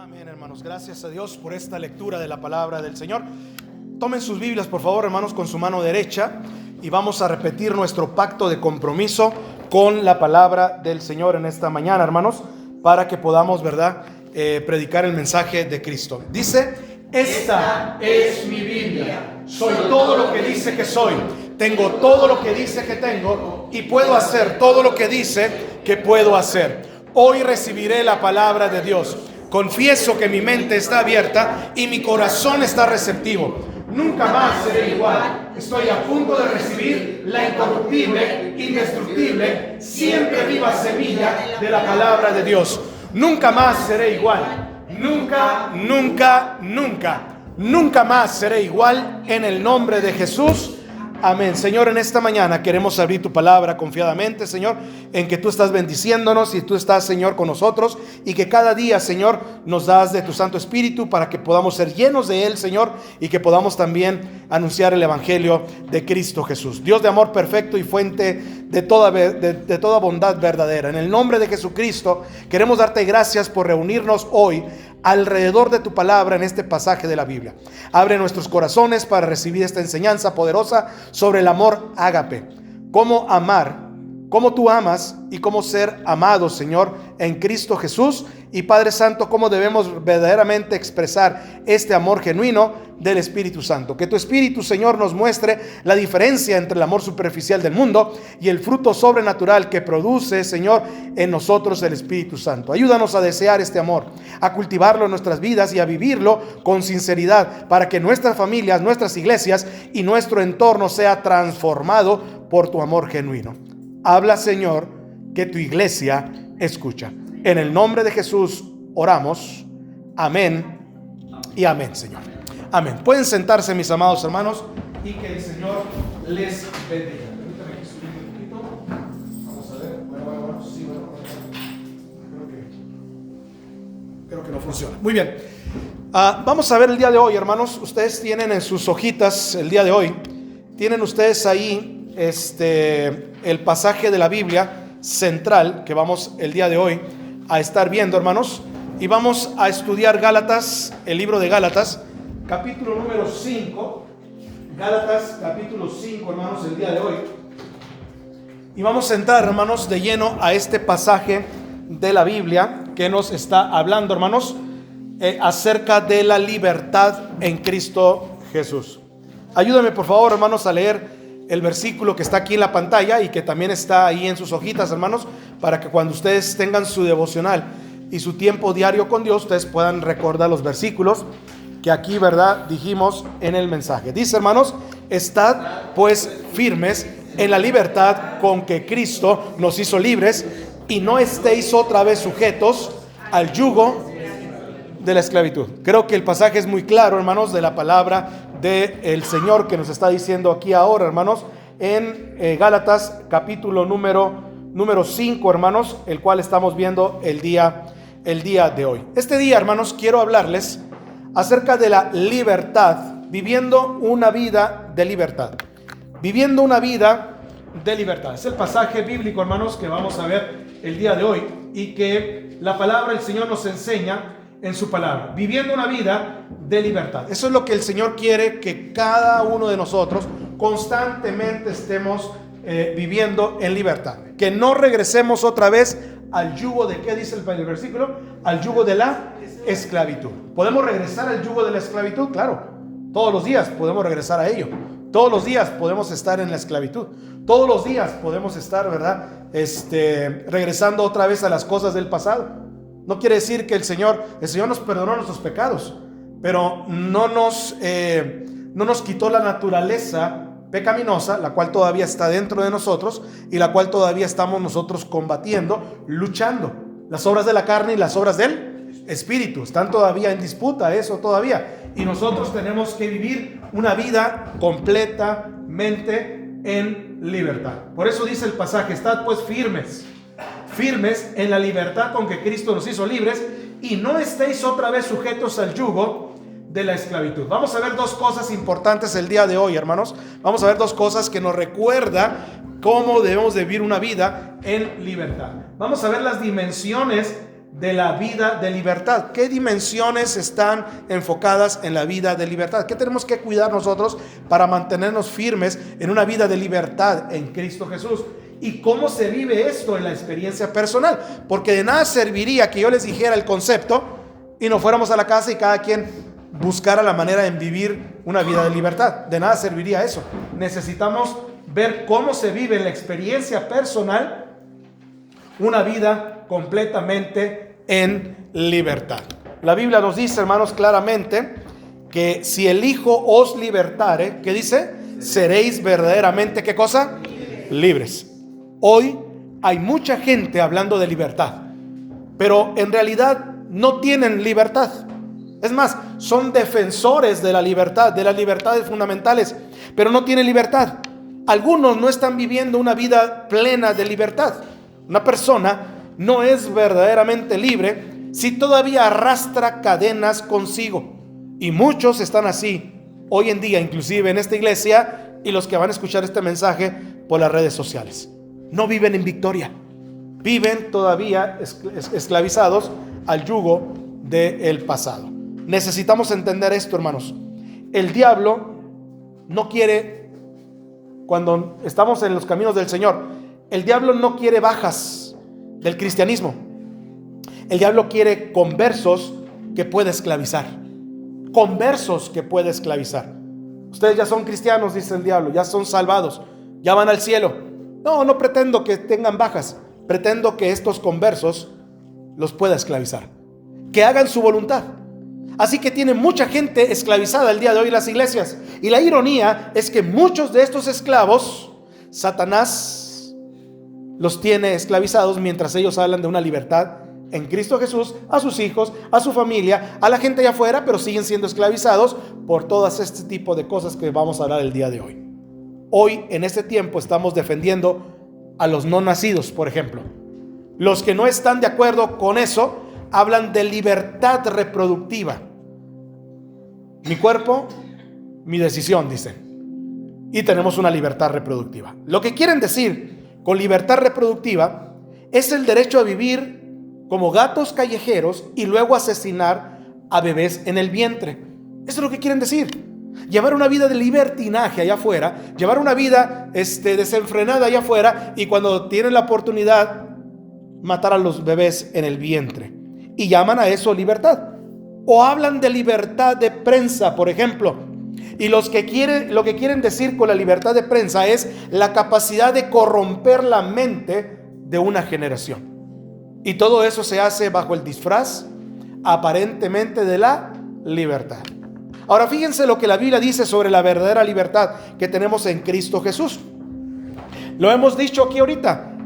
Amén, hermanos. Gracias a Dios por esta lectura de la palabra del Señor. Tomen sus Biblias, por favor, hermanos, con su mano derecha, y vamos a repetir nuestro pacto de compromiso con la palabra del Señor en esta mañana, hermanos, para que podamos, ¿verdad?, predicar el mensaje de Cristo. Dice: esta es mi Biblia. Soy todo lo que dice que soy. Tengo todo lo que dice que tengo y puedo hacer todo lo que dice que puedo hacer. Hoy recibiré la palabra de Dios. Confieso que mi mente está abierta y mi corazón está receptivo. Nunca más seré igual. Estoy a punto de recibir la incorruptible, indestructible, siempre viva semilla de la palabra de Dios. Nunca más seré igual. Nunca, nunca, nunca. Nunca más seré igual en el nombre de Jesús. Amén. Señor, en esta mañana queremos abrir tu palabra confiadamente, Señor, en que tú estás bendiciéndonos y tú estás, Señor, con nosotros, y que cada día, Señor, nos das de tu Santo Espíritu para que podamos ser llenos de Él, Señor, y que podamos también anunciar el Evangelio de Cristo Jesús, Dios de amor perfecto y fuente de toda bondad verdadera. En el nombre de Jesucristo queremos darte gracias por reunirnos hoy alrededor de tu palabra en este pasaje de la Biblia. Abre nuestros corazones para recibir esta enseñanza poderosa sobre el amor ágape, cómo amar, cómo tú amas y cómo ser amados, Señor, en Cristo Jesús. Y Padre Santo, cómo debemos verdaderamente expresar este amor genuino del Espíritu Santo. Que tu Espíritu, Señor, nos muestre la diferencia entre el amor superficial del mundo y el fruto sobrenatural que produce, Señor, en nosotros el Espíritu Santo. Ayúdanos a desear este amor, a cultivarlo en nuestras vidas y a vivirlo con sinceridad, para que nuestras familias, nuestras iglesias y nuestro entorno sea transformado por tu amor genuino. Habla, Señor, que tu iglesia escucha. En el nombre de Jesús oramos. Amén y amén, Señor. Amén. Pueden sentarse, mis amados hermanos, y que el Señor les bendiga. Permítame que subir un poquito. Vamos a ver. Bueno. Sí, bueno. Creo que no funciona. Muy bien. Vamos a ver el día de hoy, hermanos. Ustedes tienen en sus hojitas el día de hoy. Tienen ustedes ahí el pasaje de la Biblia central que vamos el día de hoy a estar viendo, hermanos, y vamos a estudiar Gálatas, el libro de Gálatas, capítulo número 5. Gálatas, capítulo 5, hermanos, el día de hoy. Y vamos a entrar, hermanos, de lleno a este pasaje de la Biblia que nos está hablando, hermanos, acerca de la libertad en Cristo Jesús. Ayúdenme, por favor, hermanos, a leer el versículo que está aquí en la pantalla y que también está ahí en sus hojitas, hermanos, para que cuando ustedes tengan su devocional y su tiempo diario con Dios, ustedes puedan recordar los versículos que aquí, ¿verdad?, dijimos en el mensaje. Dice, hermanos: estad pues firmes en la libertad con que Cristo nos hizo libres, y no estéis otra vez sujetos al yugo de la esclavitud. Creo que el pasaje es muy claro, hermanos, de la palabra del Señor que nos está diciendo aquí ahora, hermanos, en Gálatas capítulo número 5, hermanos, el cual estamos viendo el día de hoy. Este día, hermanos, quiero hablarles acerca de la libertad, viviendo una vida de libertad. Viviendo una vida de libertad. Es el pasaje bíblico, hermanos, que vamos a ver el día de hoy y que la palabra del Señor nos enseña en su palabra, viviendo una vida de libertad. Eso es lo que el Señor quiere que cada uno de nosotros constantemente estemos viviendo en libertad, que no regresemos otra vez al yugo de, ¿qué dice el versículo? Al yugo de la esclavitud. ¿Podemos regresar al yugo de la esclavitud? Claro, todos los días podemos regresar a ello. Todos los días podemos estar en la esclavitud. Todos los días podemos estar, ¿verdad?, regresando otra vez a las cosas del pasado. No quiere decir que el Señor nos perdonó nuestros pecados, pero no nos quitó la naturaleza pecaminosa, la cual todavía está dentro de nosotros y la cual todavía estamos nosotros combatiendo, luchando. Las obras de la carne y las obras del Espíritu están todavía en disputa, eso todavía. Y nosotros tenemos que vivir una vida completamente en libertad. Por eso dice el pasaje: estad pues firmes en la libertad con que Cristo nos hizo libres, y no estéis otra vez sujetos al yugo de la esclavitud. Vamos a ver dos cosas importantes el día de hoy, hermanos. Vamos a ver dos cosas que nos recuerda cómo debemos de vivir una vida en libertad. Vamos a ver las dimensiones de la vida de libertad. ¿Qué dimensiones están enfocadas en la vida de libertad? ¿Qué tenemos que cuidar nosotros para mantenernos firmes en una vida de libertad en Cristo Jesús? ¿Y cómo se vive esto en la experiencia personal? Porque de nada serviría que yo les dijera el concepto y nos fuéramos a la casa y cada quien buscara la manera de vivir una vida de libertad. De nada serviría eso. Necesitamos ver cómo se vive en la experiencia personal una vida completamente en libertad. La Biblia nos dice, hermanos, claramente que si el Hijo os libertare, ¿qué dice? Seréis verdaderamente, ¿qué cosa? Libres. Hoy hay mucha gente hablando de libertad, pero en realidad no tienen libertad. Es más, son defensores de las libertades fundamentales, pero no tienen libertad. Algunos no están viviendo una vida plena de libertad. Una persona no es verdaderamente libre si todavía arrastra cadenas consigo. Y muchos están así hoy en día, inclusive en esta iglesia y los que van a escuchar este mensaje por las redes sociales. No viven en victoria. Viven todavía esclavizados al yugo del pasado. Necesitamos entender esto, hermanos. El diablo no quiere, cuando estamos en los caminos del Señor, el diablo no quiere bajas del cristianismo. El diablo quiere conversos que puede esclavizar. Conversos que puede esclavizar. Ustedes ya son cristianos, dice el diablo, ya son salvados, ya van al cielo. No pretendo que tengan bajas. Pretendo que estos conversos los pueda esclavizar, que hagan su voluntad. Así que tiene mucha gente esclavizada el día de hoy en las iglesias. Y la ironía es que muchos de estos esclavos, Satanás los tiene esclavizados mientras ellos hablan de una libertad en Cristo Jesús, a sus hijos, a su familia, a la gente allá afuera, pero siguen siendo esclavizados por todas este tipo de cosas que vamos a hablar el día de hoy. Hoy, en este tiempo, estamos defendiendo a los no nacidos, por ejemplo. Los que no están de acuerdo con eso hablan de libertad reproductiva. Mi cuerpo, mi decisión, dicen. Y tenemos una libertad reproductiva. Lo que quieren decir con libertad reproductiva es el derecho a vivir como gatos callejeros y luego asesinar a bebés en el vientre. Eso es lo que quieren decir. Llevar una vida de libertinaje allá afuera, llevar una vida desenfrenada allá afuera, y cuando tienen la oportunidad, matar a los bebés en el vientre. Y llaman a eso libertad. O hablan de libertad de prensa, por ejemplo. Y lo que quieren decir con la libertad de prensa es la capacidad de corromper la mente de una generación. Y todo eso se hace bajo el disfraz, aparentemente, de la libertad. Ahora fíjense lo que la Biblia dice sobre la verdadera libertad que tenemos en Cristo Jesús. Lo hemos dicho aquí ahorita.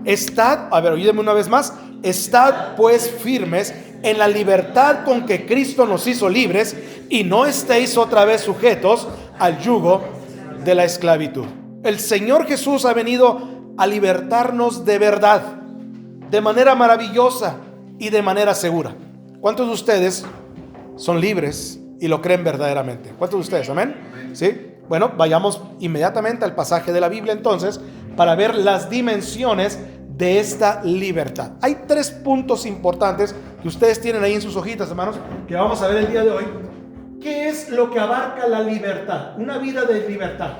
Oídeme una vez más. Estad pues firmes en la libertad con que Cristo nos hizo libres, y no estéis otra vez sujetos al yugo de la esclavitud. El Señor Jesús ha venido a libertarnos de verdad, de manera maravillosa y de manera segura. ¿Cuántos de ustedes son libres y lo creen verdaderamente? ¿Cuántos de ustedes? ¿Amén? ¿Sí? Bueno, vayamos inmediatamente al pasaje de la Biblia entonces para ver las dimensiones de esta libertad. Hay 3 puntos importantes que ustedes tienen ahí en sus hojitas, hermanos, que vamos a ver el día de hoy. ¿Qué es lo que abarca la libertad? Una vida de libertad.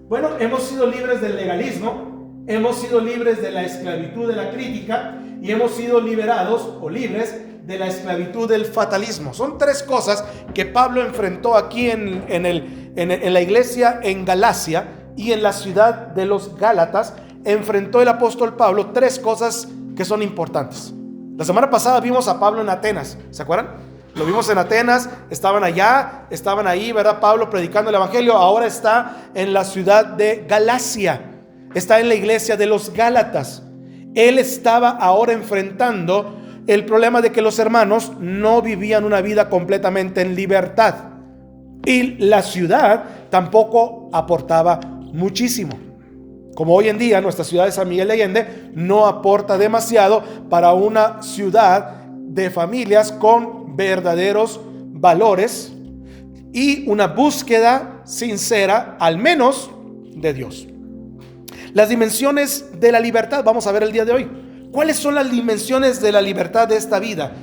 Bueno, hemos sido libres del legalismo, hemos sido libres de la esclavitud de la crítica y hemos sido liberados o libres de la esclavitud del fatalismo. Son 3 cosas que Pablo enfrentó aquí en la iglesia en Galacia y en la ciudad de los Gálatas. Enfrentó el apóstol Pablo 3 cosas que son importantes. La semana pasada vimos a Pablo en Atenas, ¿se acuerdan? Lo vimos en Atenas, estaban ahí, ¿verdad? Pablo predicando el evangelio. Ahora está en la ciudad de Galacia, está en la iglesia de los Gálatas. Él estaba ahora enfrentando el problema de que los hermanos no vivían una vida completamente en libertad, y la ciudad tampoco aportaba muchísimo. Como hoy en día nuestra ciudad de San Miguel de Allende no aporta demasiado para una ciudad de familias con verdaderos valores y una búsqueda sincera, al menos, de Dios. Las dimensiones de la libertad vamos a ver el día de hoy. ¿Cuáles son las dimensiones de la libertad de esta vida?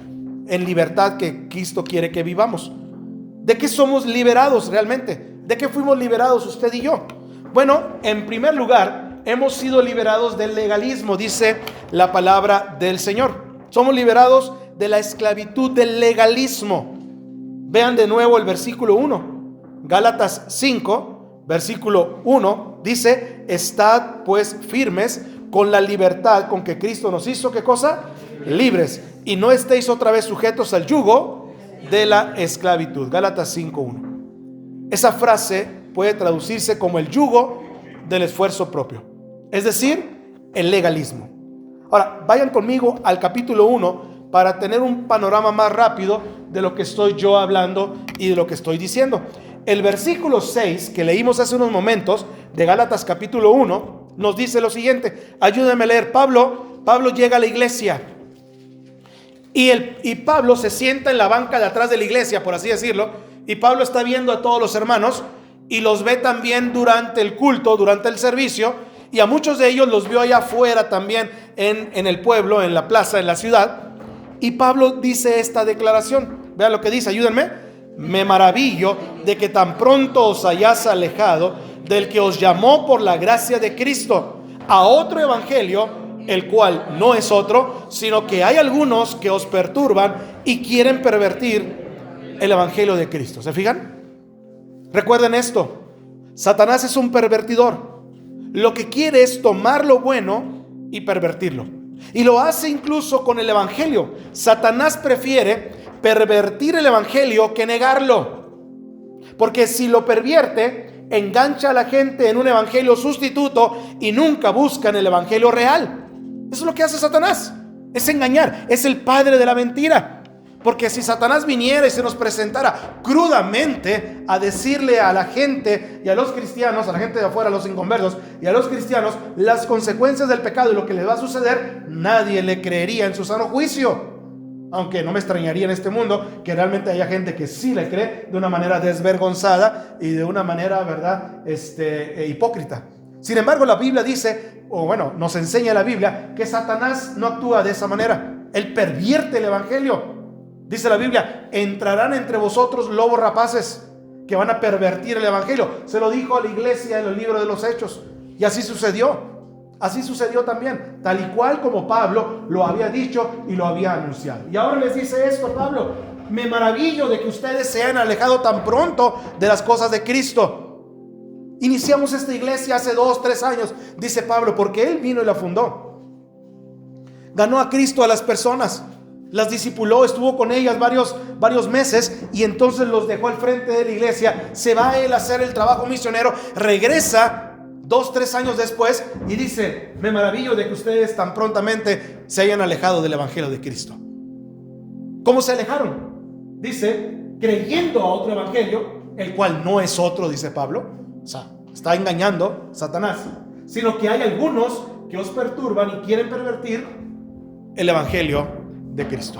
En libertad que Cristo quiere que vivamos. ¿De qué somos liberados realmente? ¿De qué fuimos liberados usted y yo? Bueno, en primer lugar, hemos sido liberados del legalismo, dice la palabra del Señor. Somos liberados de la esclavitud del legalismo. Vean de nuevo el versículo 1. Gálatas 5, versículo 1, dice: estad pues firmes con la libertad con que Cristo nos hizo, ¿qué cosa? Libres. Y no estéis otra vez sujetos al yugo de la esclavitud. Gálatas 5:1. Esa frase puede traducirse como el yugo del esfuerzo propio, es decir, el legalismo. Ahora, vayan conmigo al capítulo 1 para tener un panorama más rápido de lo que estoy yo hablando y de lo que estoy diciendo. El versículo 6 que leímos hace unos momentos de Gálatas capítulo 1 nos dice lo siguiente. Ayúdenme a leer. Pablo llega a la iglesia y Pablo se sienta en la banca de atrás de la iglesia, por así decirlo, y Pablo está viendo a todos los hermanos y los ve también durante el culto, durante el servicio, y a muchos de ellos los vio allá afuera también en el pueblo, en la plaza, en la ciudad. Y Pablo dice esta declaración. Vean lo que dice, ayúdenme. Me maravillo de que tan pronto os hayáis alejado del que os llamó por la gracia de Cristo a otro evangelio, el cual no es otro, sino que hay algunos que os perturban y quieren pervertir el evangelio de Cristo. ¿Se fijan? Recuerden esto. Satanás es un pervertidor. Lo que quiere es tomar lo bueno y pervertirlo. Y lo hace incluso con el evangelio. Satanás prefiere pervertir el evangelio que negarlo, porque si lo pervierte, engancha a la gente en un evangelio sustituto y nunca buscan el evangelio real. Eso es lo que hace Satanás, es engañar, es el padre de la mentira. Porque si Satanás viniera y se nos presentara crudamente a decirle a la gente y a los cristianos, a la gente de afuera, a los inconversos y a los cristianos, las consecuencias del pecado y lo que les va a suceder, nadie le creería en su sano juicio. Aunque no me extrañaría en este mundo que realmente haya gente que sí le cree de una manera desvergonzada y de una manera, ¿verdad?, hipócrita. Sin embargo, la Biblia dice, o bueno, nos enseña la Biblia, que Satanás no actúa de esa manera. Él pervierte el evangelio. Dice la Biblia: entrarán entre vosotros lobos rapaces que van a pervertir el evangelio. Se lo dijo a la iglesia en el libro de los Hechos. Y así sucedió. Así sucedió también, tal y cual como Pablo lo había dicho y lo había anunciado. Y ahora les dice esto Pablo: me maravillo de que ustedes se hayan alejado tan pronto de las cosas de Cristo. Iniciamos esta iglesia hace 2-3 años, dice Pablo, porque Él vino y la fundó. Ganó a Cristo a las personas, las discipuló, estuvo con ellas varios meses y entonces los dejó al frente de la iglesia. Se va a Él a hacer el trabajo misionero, regresa 2-3 años después y dice: me maravillo de que ustedes tan prontamente se hayan alejado del evangelio de Cristo. ¿Cómo se alejaron? Dice: creyendo a otro evangelio, el cual no es otro, dice Pablo. O sea, está engañando Satanás, sino que hay algunos que os perturban y quieren pervertir el evangelio de Cristo.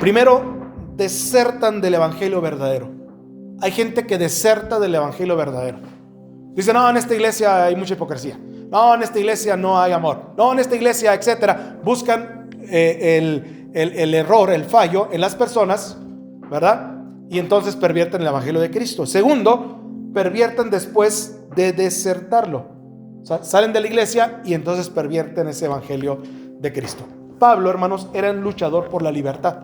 Primero, desertan del evangelio verdadero. Hay gente que deserta del evangelio verdadero. Dice: no, en esta iglesia hay mucha hipocresía. No, en esta iglesia no hay amor. No, en esta iglesia, etcétera. Buscan el error, el fallo en las personas, ¿verdad? Y entonces pervierten el evangelio de Cristo. Segundo, pervierten después de desertarlo. O sea, salen de la iglesia y entonces pervierten ese evangelio de Cristo. Pablo, hermanos, era un luchador por la libertad.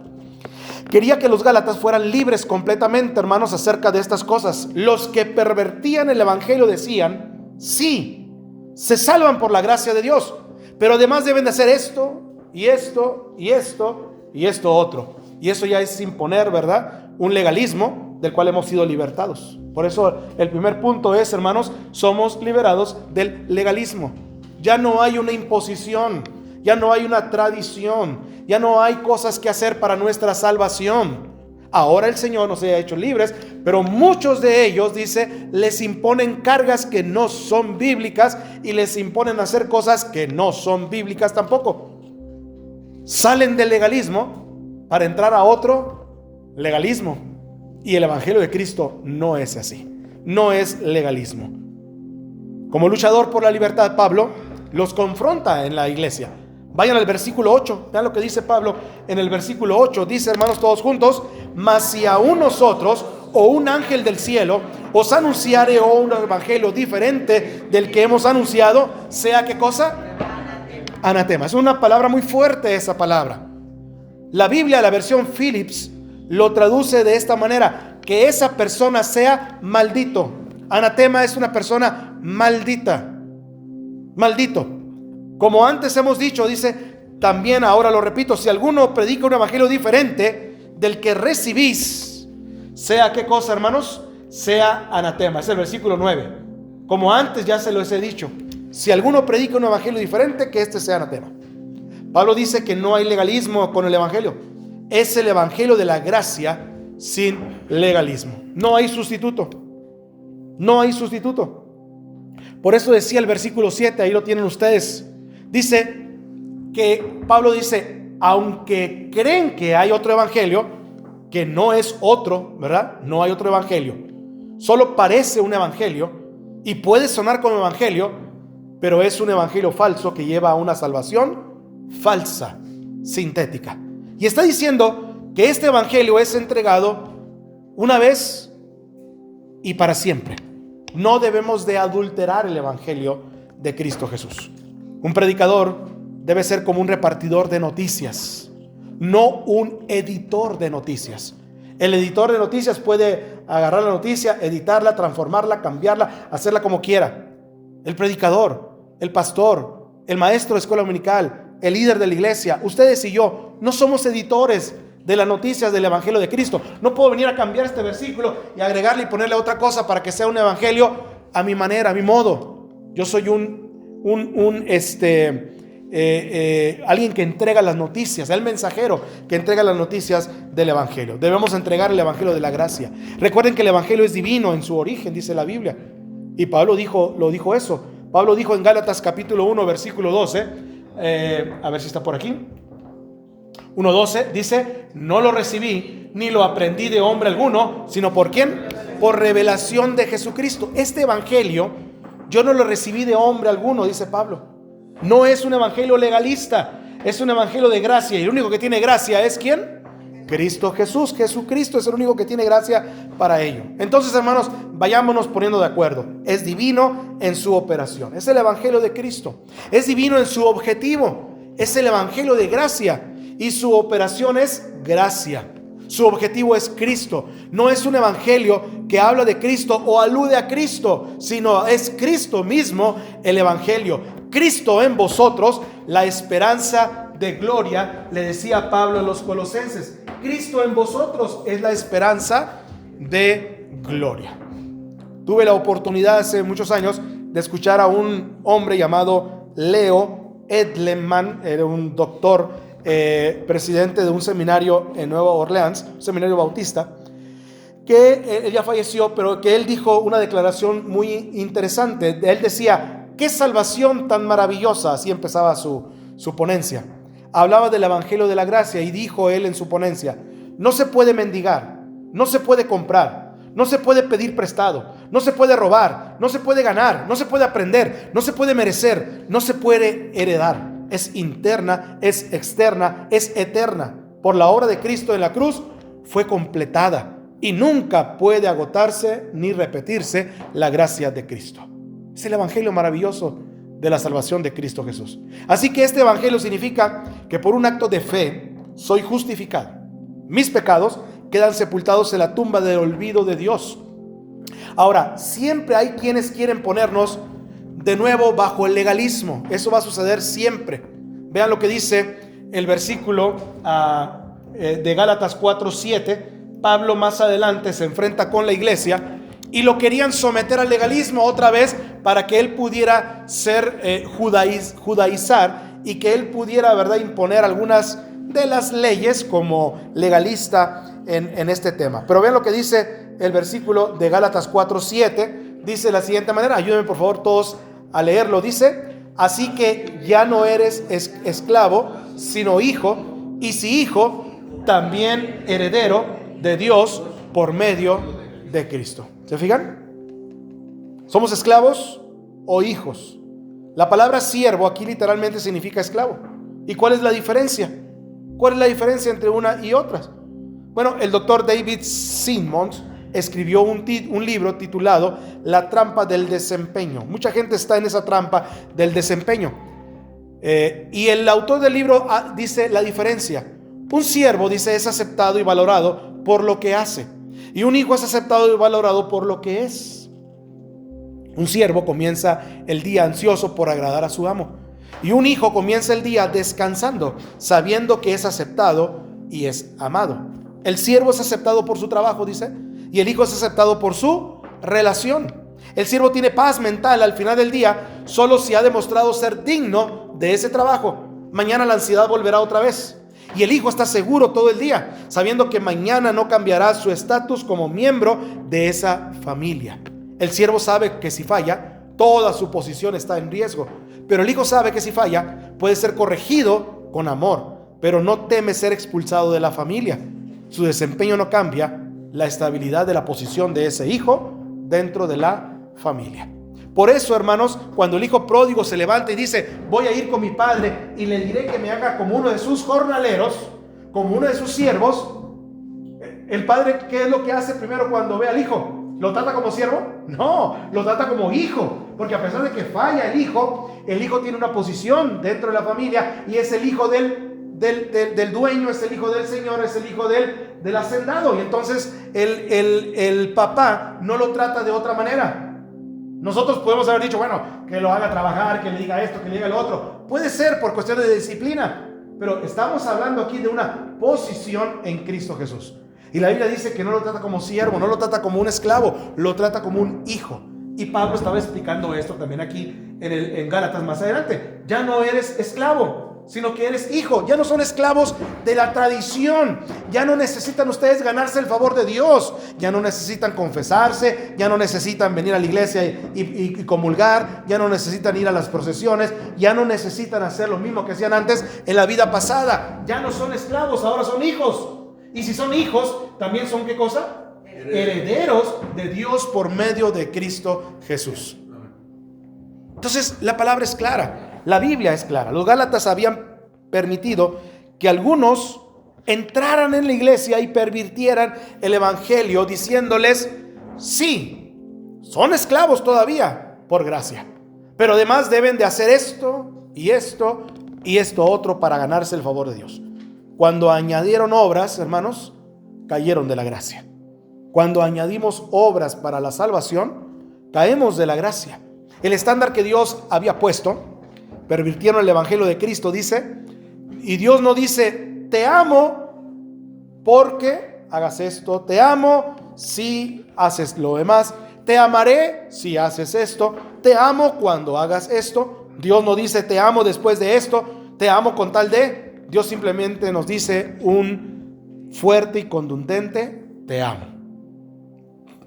Quería que los gálatas fueran libres completamente, hermanos, acerca de estas cosas. Los que pervertían el evangelio decían: sí, se salvan por la gracia de Dios, pero además deben de hacer esto, y esto, y esto, y esto otro. Y eso ya es imponer, ¿verdad?, un legalismo del cual hemos sido libertados. Por eso el primer punto es, hermanos, somos liberados del legalismo. Ya no hay una imposición, ya no hay una tradición, ya no hay cosas que hacer para nuestra salvación. Ahora el Señor nos ha hecho libres, pero muchos de ellos, dice, les imponen cargas que no son bíblicas y les imponen hacer cosas que no son bíblicas tampoco. Salen del legalismo para entrar a otro legalismo. Y el evangelio de Cristo no es así, no es legalismo. Como luchador por la libertad, Pablo los confronta en la iglesia. Vayan al versículo 8, vean lo que dice Pablo en el versículo 8. Dice, hermanos, todos juntos: mas si aún nosotros o un ángel del cielo os anunciare un evangelio diferente del que hemos anunciado, sea ¿qué cosa? Anatema. Es una palabra muy fuerte esa palabra. La Biblia, la versión Phillips, lo traduce de esta manera: que esa persona sea maldito. Anatema es una persona maldita, maldito. Como antes hemos dicho, dice también, ahora lo repito: si alguno predica un evangelio diferente del que recibís, sea ¿qué cosa, hermanos? Sea anatema. Es el versículo 9. Como antes ya se los he dicho, si alguno predica un evangelio diferente, que este sea anatema. Pablo dice que no hay legalismo con el evangelio. Es el evangelio de la gracia sin legalismo. No hay sustituto. No hay sustituto. Por eso decía el versículo 7, ahí lo tienen ustedes. Dice que Pablo dice, aunque creen que hay otro evangelio, que no es otro, ¿verdad? No hay otro evangelio. Solo parece un evangelio y puede sonar como evangelio, pero es un evangelio falso que lleva a una salvación falsa, sintética. Y está diciendo que este evangelio es entregado una vez y para siempre. No debemos de adulterar el evangelio de Cristo Jesús. Un predicador debe ser como un repartidor de noticias, no un editor de noticias. El editor de noticias puede agarrar la noticia, editarla, transformarla, cambiarla, hacerla como quiera. El predicador, el pastor, el maestro de escuela dominical, el líder de la iglesia, ustedes y yo, no somos editores de las noticias del evangelio de Cristo. No puedo venir a cambiar este versículo y agregarle y ponerle otra cosa para que sea un evangelio a mi manera, a mi modo. Yo soy alguien que entrega las noticias, el mensajero que entrega las noticias del evangelio. Debemos entregar el evangelio de la gracia. Recuerden que el evangelio es divino en su origen, dice la Biblia, y Pablo lo dijo eso. Pablo dijo en Gálatas capítulo 1 versículo 12, a ver si está por aquí, 1:12, dice: no lo recibí ni lo aprendí de hombre alguno, sino ¿por quién? Por revelación de Jesucristo. Este evangelio yo no lo recibí de hombre alguno, dice Pablo. No es un evangelio legalista, es un evangelio de gracia, y el único que tiene gracia es ¿quién? Cristo Jesús. Jesucristo es el único que tiene gracia para ello. Entonces, hermanos, vayámonos poniendo de acuerdo. Es divino en su operación, es el evangelio de Cristo. Es divino en su objetivo, es el evangelio de gracia, y su operación es gracia. Su objetivo es Cristo. No es un evangelio que habla de Cristo o alude a Cristo, sino es Cristo mismo el evangelio. Cristo en vosotros, la esperanza de gloria, le decía Pablo a los colosenses. Cristo en vosotros es la esperanza de gloria. Tuve la oportunidad hace muchos años de escuchar a un hombre llamado Leo Edelman. Era un doctor, presidente de un seminario en Nueva Orleans, un seminario bautista, que él ya falleció, pero que él dijo una declaración muy interesante. Él decía: qué salvación tan maravillosa. Así empezaba su ponencia. Hablaba del evangelio de la gracia, y dijo él en su ponencia: no se puede mendigar, no se puede comprar, no se puede pedir prestado, no se puede robar, no se puede ganar, no se puede aprender, no se puede merecer, no se puede heredar. Es interna, es externa, es eterna. Por la obra de Cristo en la cruz fue completada, y nunca puede agotarse ni repetirse la gracia de Cristo. Es el evangelio maravilloso de la salvación de Cristo Jesús. Así que este evangelio significa que por un acto de fe soy justificado. Mis pecados quedan sepultados en la tumba del olvido de Dios. Ahora, siempre hay quienes quieren ponernos de nuevo bajo el legalismo. Eso va a suceder siempre. Vean lo que dice el versículo de Gálatas 4:7. Pablo más adelante se enfrenta con la iglesia y lo querían someter al legalismo otra vez para que él pudiera ser judaizar, y que él pudiera, ¿verdad?, imponer algunas de las leyes como legalista en este tema. Pero vean lo que dice el versículo de Gálatas 4:7. Dice de la siguiente manera, ayúdenme por favor todos a leerlo. Dice: así que ya no eres esclavo, sino hijo, y si hijo, también heredero de Dios por medio de Cristo. ¿Se fijan? ¿Somos esclavos o hijos? La palabra siervo aquí literalmente significa esclavo. ¿Y cuál es la diferencia? ¿Cuál es la diferencia entre una y otras? Bueno, el doctor David Simmons escribió un libro titulado La trampa del desempeño. Mucha gente está en esa trampa del desempeño. Y el autor del libro dice la diferencia. Un siervo, dice, es aceptado y valorado por lo que hace. Y un hijo es aceptado y valorado por lo que es. Un siervo comienza el día ansioso por agradar a su amo. Y un hijo comienza el día descansando, sabiendo que es aceptado y es amado. El siervo es aceptado por su trabajo, dice, y el hijo es aceptado por su relación. El siervo tiene paz mental al final del día solo si ha demostrado ser digno de ese trabajo. Mañana la ansiedad volverá otra vez. Y el hijo está seguro todo el día, sabiendo que mañana no cambiará su estatus como miembro de esa familia. El siervo sabe que si falla, toda su posición está en riesgo. Pero el hijo sabe que si falla, puede ser corregido con amor, pero no teme ser expulsado de la familia. Su desempeño no cambia la estabilidad de la posición de ese hijo dentro de la familia. Por eso, hermanos, cuando el hijo pródigo se levanta y dice: voy a ir con mi padre y le diré que me haga como uno de sus jornaleros, como uno de sus siervos, el padre, ¿qué es lo que hace primero cuando ve al hijo? ¿Lo trata como siervo? No, lo trata como hijo, porque a pesar de que falla el hijo tiene una posición dentro de la familia y es el hijo del dueño, es el hijo del señor, es el hijo del hacendado. Y entonces el papá no lo trata de otra manera. Nosotros podemos haber dicho, bueno, que lo haga trabajar, que le diga esto, que le diga lo otro. Puede ser por cuestiones de disciplina, pero estamos hablando aquí de una posición en Cristo Jesús. Y la Biblia dice que no lo trata como siervo, no lo trata como un esclavo, lo trata como un hijo. Y Pablo estaba explicando esto también aquí en Gálatas más adelante. Ya no eres esclavo, sino que eres hijo. Ya no son esclavos de la tradición. Ya no necesitan ustedes ganarse el favor de Dios. Ya no necesitan confesarse. Ya no necesitan venir a la iglesia y comulgar. Ya no necesitan ir a las procesiones. Ya no necesitan hacer lo mismo que hacían antes en la vida pasada. Ya no son esclavos, ahora son hijos. Y si son hijos, también son ¿qué cosa? Herederos de Dios por medio de Cristo Jesús. Entonces la palabra es clara, la Biblia es clara. Los Gálatas habían permitido que algunos entraran en la iglesia y pervirtieran el evangelio diciéndoles: sí, son esclavos todavía por gracia, pero además deben de hacer esto y esto y esto otro para ganarse el favor de Dios. Cuando añadieron obras, hermanos, cayeron de la gracia. Cuando añadimos obras para la salvación, caemos de la gracia. El estándar que Dios había puesto, pervirtieron el evangelio de Cristo, dice, y Dios no dice: te amo porque hagas esto, te amo si haces lo demás, te amaré si haces esto, te amo cuando hagas esto. Dios no dice: te amo después de esto, te amo con tal de. Dios simplemente nos dice un fuerte y contundente: te amo.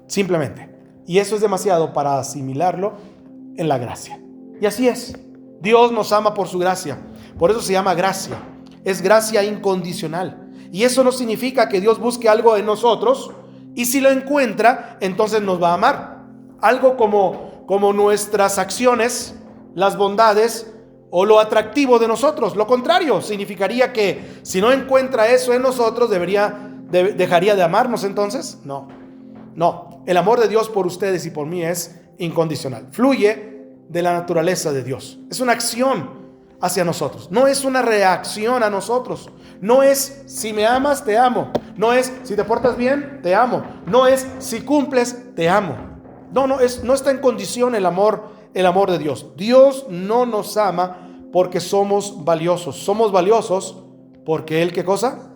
Simplemente. Y eso es demasiado para asimilarlo en la gracia. Y así es. Dios nos ama por su gracia. Por eso se llama gracia. Es gracia incondicional. Y eso no significa que Dios busque algo en nosotros y si lo encuentra, entonces nos va a amar. Algo como nuestras acciones, las bondades o lo atractivo de nosotros. Lo contrario significaría que si no encuentra eso en nosotros, dejaría de amarnos entonces. No, el amor de Dios por ustedes y por mí es incondicional. Fluye de la naturaleza de Dios. Es una acción hacia nosotros. No es una reacción a nosotros. No es: si me amas, te amo. No es: si te portas bien, te amo. No es: si cumples, te amo. No está en condición el amor de Dios. Dios no nos ama porque somos valiosos. Somos valiosos porque Él, ¿qué cosa?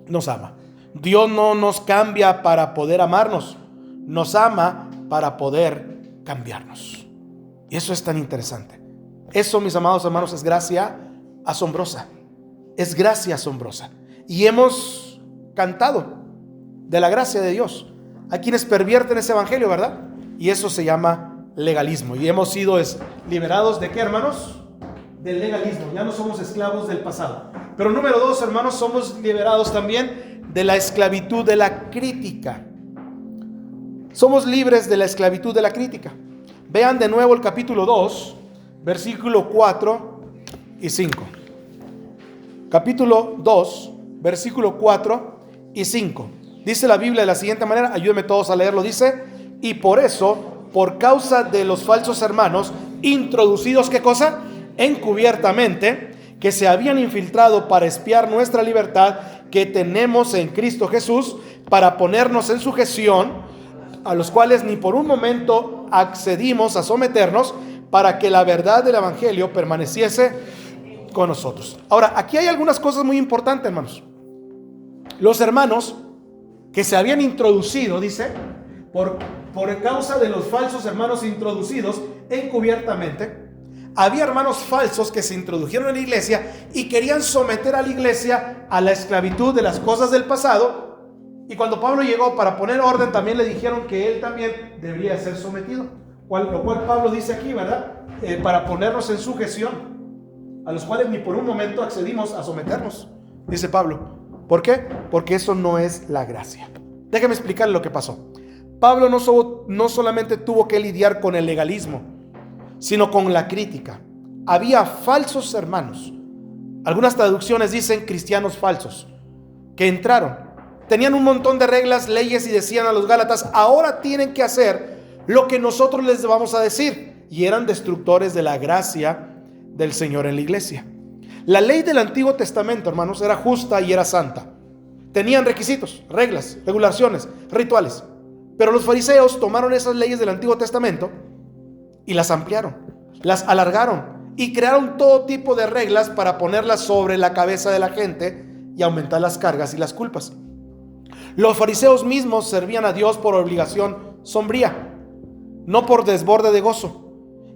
Nos ama. Dios no nos cambia para poder amarnos. Nos ama para poder cambiarnos. Y eso es tan interesante. Eso, mis amados hermanos, es gracia asombrosa. Es gracia asombrosa. Y hemos cantado de la gracia de Dios. Hay quienes pervierten ese evangelio, ¿verdad? Y eso se llama legalismo. Y hemos sido liberados ¿de qué, hermanos? Del legalismo. Ya no somos esclavos del pasado. Pero número 2, hermanos, somos liberados también de la esclavitud de la crítica. Somos libres de la esclavitud de la crítica. Vean de nuevo el capítulo 2, versículo 4 y 5. capítulo 2, versículo 4 y 5. Dice la Biblia de la siguiente manera, ayúdenme todos a leerlo, dice: y por eso, por causa de los falsos hermanos, introducidos, ¿qué cosa? Encubiertamente, que se habían infiltrado para espiar nuestra libertad que tenemos en Cristo Jesús, para ponernos en sujeción, a los cuales ni por un momento accedimos a someternos, para que la verdad del evangelio permaneciese con nosotros. Ahora, aquí hay algunas cosas muy importantes, hermanos. Los hermanos que se habían introducido, dice, por causa de los falsos hermanos introducidos encubiertamente, había hermanos falsos que se introdujeron en la iglesia y querían someter a la iglesia a la esclavitud de las cosas del pasado. Y cuando Pablo llegó para poner orden, también le dijeron que él también debería ser sometido. Lo cual Pablo dice aquí, ¿verdad? Para ponernos en sujeción, a los cuales ni por un momento accedimos a someternos, dice Pablo. ¿Por qué? Porque eso no es la gracia. Déjame explicarle lo que pasó. Pablo no solamente tuvo que lidiar con el legalismo, sino con la crítica. Había falsos hermanos. Algunas traducciones dicen cristianos falsos, que entraron. Tenían un montón de reglas, leyes, y decían a los gálatas: ahora tienen que hacer lo que nosotros les vamos a decir. Y eran destructores de la gracia del Señor en la iglesia. La ley del Antiguo Testamento, hermanos, era justa y era santa. Tenían requisitos, reglas, regulaciones, rituales. Pero los fariseos tomaron esas leyes del Antiguo Testamento y las ampliaron, las alargaron y crearon todo tipo de reglas para ponerlas sobre la cabeza de la gente y aumentar las cargas y las culpas. Los fariseos mismos servían a Dios por obligación sombría, no por desborde de gozo.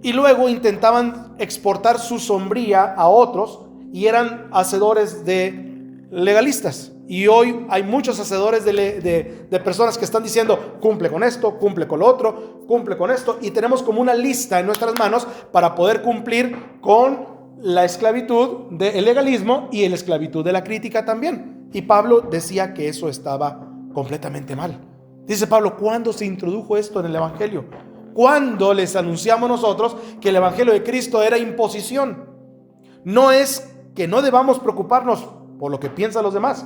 Y luego intentaban exportar su sombría a otros y eran hacedores de legalistas. Y hoy hay muchos hacedores de personas que están diciendo: cumple con esto, cumple con lo otro, cumple con esto. Y tenemos como una lista en nuestras manos para poder cumplir con la esclavitud del legalismo y la esclavitud de la crítica también. Y Pablo decía que eso estaba completamente mal. Dice Pablo: ¿cuándo se introdujo esto en el evangelio? ¿Cuándo les anunciamos nosotros que el evangelio de Cristo era imposición? No es que no debamos preocuparnos por lo que piensan los demás.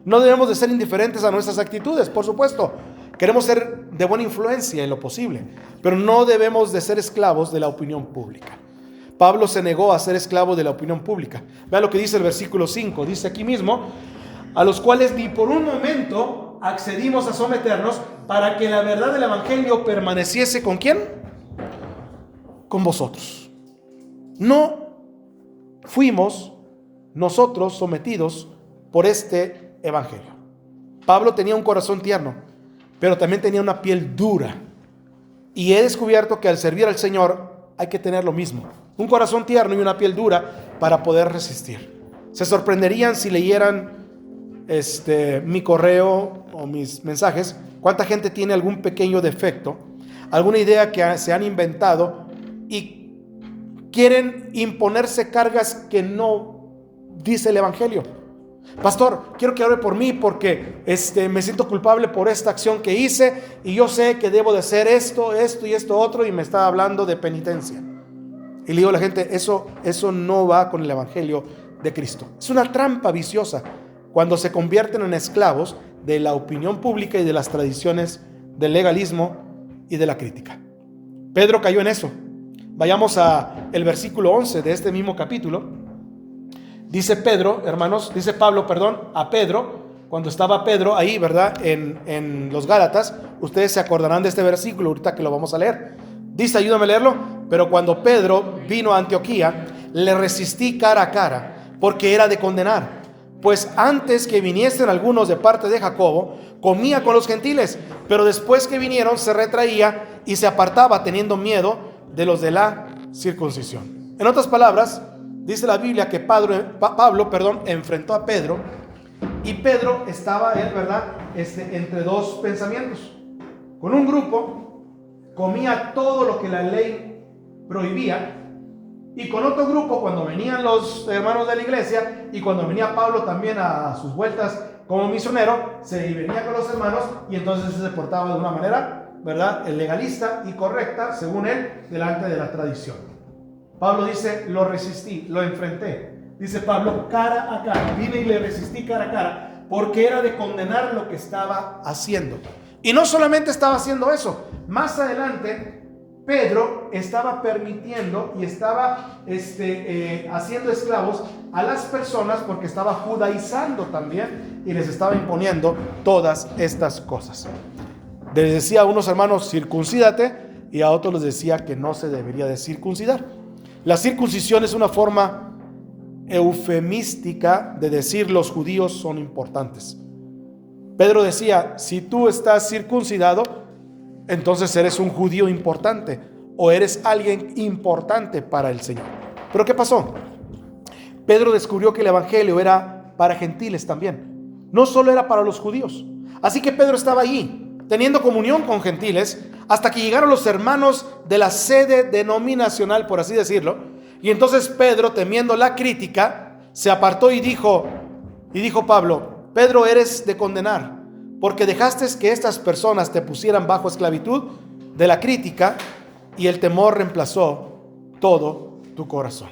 No debemos de ser indiferentes a nuestras actitudes, por supuesto. Queremos ser de buena influencia en lo posible, pero no debemos de ser esclavos de la opinión pública. Pablo se negó a ser esclavo de la opinión pública. Vea lo que dice el versículo 5. Dice aquí mismo: a los cuales ni por un momento accedimos a someternos, para que la verdad del evangelio permaneciese ¿con quién? Con vosotros. No fuimos nosotros sometidos por este evangelio. Pablo tenía un corazón tierno, pero también tenía una piel dura. Y he descubierto que al servir al Señor hay que tener lo mismo: un corazón tierno y una piel dura para poder resistir. Se sorprenderían si leyeran mi correo o mis mensajes, cuánta gente tiene algún pequeño defecto, alguna idea que se han inventado y quieren imponerse cargas que no dice el evangelio. Pastor, quiero que ore por mí porque me siento culpable por esta acción que hice y yo sé que debo de hacer esto y esto otro, y me está hablando de penitencia. Y le digo a la gente: eso no va con el evangelio de Cristo. Es una trampa viciosa cuando se convierten en esclavos de la opinión pública y de las tradiciones del legalismo y de la crítica. Pedro cayó en eso. Vayamos a el versículo 11 de este mismo capítulo. Dice Pablo, a Pedro, cuando estaba Pedro ahí, ¿verdad? En los Gálatas. Ustedes se acordarán de este versículo ahorita que lo vamos a leer. Dice, ayúdame a leerlo: pero cuando Pedro vino a Antioquía, le resistí cara a cara, porque era de condenar. Pues antes que viniesen algunos de parte de Jacobo, comía con los gentiles, pero después que vinieron se retraía y se apartaba, teniendo miedo de los de la circuncisión. En otras palabras, dice la Biblia que Pablo enfrentó a Pedro, y Pedro estaba, ¿verdad? Entre dos pensamientos. Con un grupo comía todo lo que la ley prohibía, y con otro grupo, cuando venían los hermanos de la iglesia y cuando venía Pablo también a sus vueltas como misionero, se venía con los hermanos y entonces se portaba de una manera, ¿verdad?, legalista y correcta, según él, delante de la tradición. Pablo dice: lo resistí, lo enfrenté. dice Pablo, cara a cara. Vine y le resistí cara a cara, porque era de condenar lo que estaba haciendo. Y no solamente estaba haciendo eso, más adelante Pedro estaba permitiendo y estaba haciendo esclavos a las personas, porque estaba judaizando también y les estaba imponiendo todas estas cosas. Les decía a unos hermanos, circuncídate, y a otros les decía que no se debería de circuncidar. La circuncisión es una forma eufemística de decir los judíos son importantes. Pedro decía, si tú estás circuncidado, entonces eres un judío importante, o eres alguien importante para el Señor. Pero ¿qué pasó? Pedro descubrió que el evangelio era para gentiles también, no solo era para los judíos. Así que Pedro estaba allí, teniendo comunión con gentiles, hasta que llegaron los hermanos de la sede denominacional, por así decirlo. Y entonces Pedro, temiendo la crítica, se apartó y dijo Pablo, Pedro, eres de condenar, porque dejaste que estas personas te pusieran bajo esclavitud de la crítica, y el temor reemplazó todo tu corazón.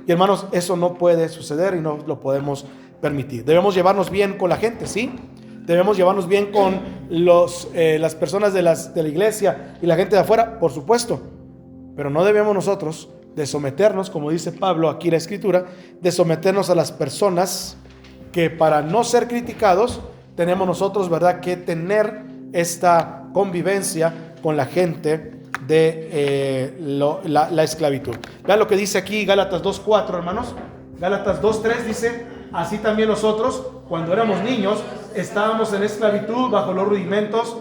Y hermanos, eso no puede suceder y no lo podemos permitir. Debemos llevarnos bien con la gente, ¿sí? Debemos llevarnos bien con las personas de la iglesia y la gente de afuera, por supuesto. Pero no debemos nosotros de someternos, como dice Pablo aquí en la Escritura, de someternos a las personas que, para no ser criticados, tenemos nosotros, ¿verdad?, que tener esta convivencia con la gente de la esclavitud. Vean lo que dice aquí Gálatas 2:4, hermanos. Gálatas 2:3 dice, así también nosotros, cuando éramos niños, estábamos en esclavitud bajo los rudimentos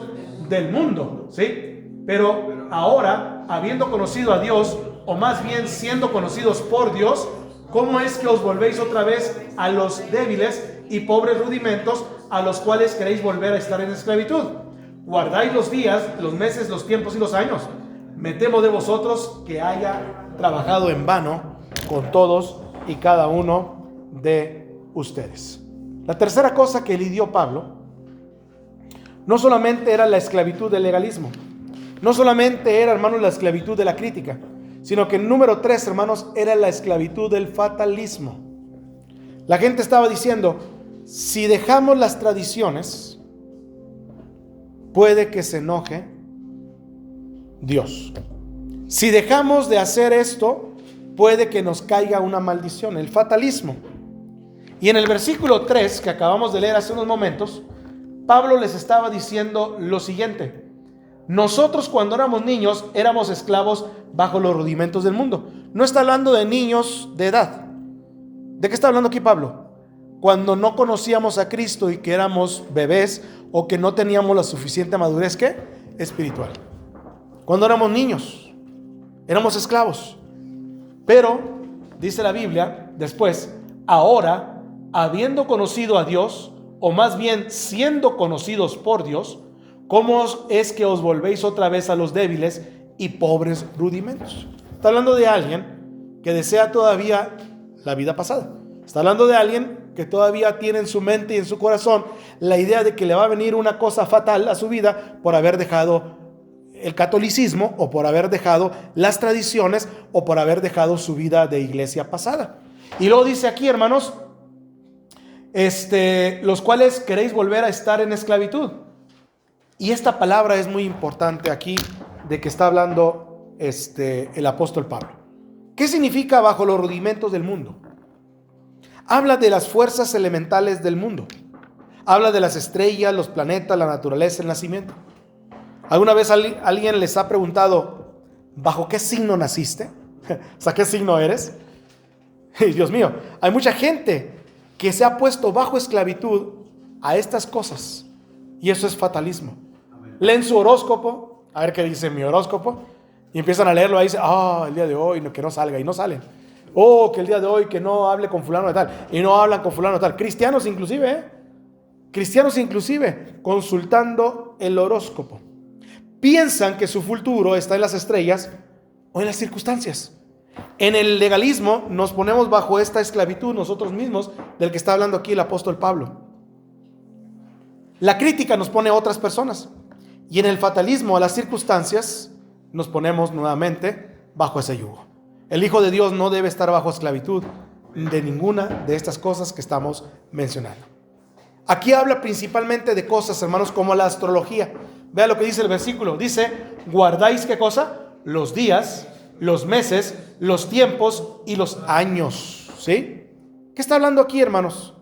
del mundo, ¿sí? Pero ahora, habiendo conocido a Dios, o más bien siendo conocidos por Dios, ¿cómo es que os volvéis otra vez a los débiles y pobres rudimentos a los cuales queréis volver a estar en esclavitud? Guardáis los días, los meses, los tiempos y los años. Me temo de vosotros que haya trabajado en vano con todos y cada uno de ustedes. La tercera cosa que lidió Pablo no solamente era la esclavitud del legalismo, no solamente era, hermanos, la esclavitud de la crítica, sino que número 3, hermanos, era la esclavitud del fatalismo. La gente estaba diciendo, si dejamos las tradiciones, puede que se enoje Dios. Si dejamos de hacer esto, puede que nos caiga una maldición, el fatalismo. Y en el versículo 3 que acabamos de leer hace unos momentos, Pablo les estaba diciendo lo siguiente: nosotros, cuando éramos niños, éramos esclavos bajo los rudimentos del mundo. No está hablando de niños de edad. ¿De qué está hablando aquí Pablo? Cuando no conocíamos a Cristo y que éramos bebés, o que no teníamos la suficiente madurez, ¿qué? Espiritual. Cuando éramos niños, éramos esclavos. Pero, dice la Biblia, después, ahora, habiendo conocido a Dios, o más bien siendo conocidos por Dios, ¿cómo es que os volvéis otra vez a los débiles y pobres rudimentos? Está hablando de alguien que desea todavía la vida pasada. Está hablando de alguien que todavía tiene en su mente y en su corazón la idea de que le va a venir una cosa fatal a su vida por haber dejado el catolicismo, o por haber dejado las tradiciones, o por haber dejado su vida de iglesia pasada. Y luego dice aquí, hermanos, los cuales queréis volver a estar en esclavitud. Y esta palabra es muy importante aquí, de que está hablando el apóstol Pablo. ¿Qué significa bajo los rudimentos del mundo? Habla de las fuerzas elementales del mundo. Habla de las estrellas, los planetas, la naturaleza, el nacimiento. ¿Alguna vez alguien les ha preguntado, ¿bajo qué signo naciste? O sea, ¿qué signo eres? Dios mío, hay mucha gente que se ha puesto bajo esclavitud a estas cosas. Y eso es fatalismo. Leen su horóscopo, a ver qué dice mi horóscopo, y empiezan a leerlo. Ahí dice, el día de hoy que no salga, y no salen. Que el día de hoy que no hable con fulano de tal, y no hablan con fulano de tal. Cristianos inclusive, consultando el horóscopo. Piensan que su futuro está en las estrellas o en las circunstancias. En el legalismo nos ponemos bajo esta esclavitud nosotros mismos, del que está hablando aquí el apóstol Pablo. La crítica nos pone a otras personas, y en el fatalismo a las circunstancias nos ponemos nuevamente bajo ese yugo. El Hijo de Dios no debe estar bajo esclavitud de ninguna de estas cosas que estamos mencionando. Aquí habla principalmente de cosas, hermanos, como la astrología. Vea lo que dice el versículo. Dice, guardáis ¿qué cosa? Los días, los meses, los tiempos y los años. ¿Sí? ¿Qué está hablando aquí, hermanos?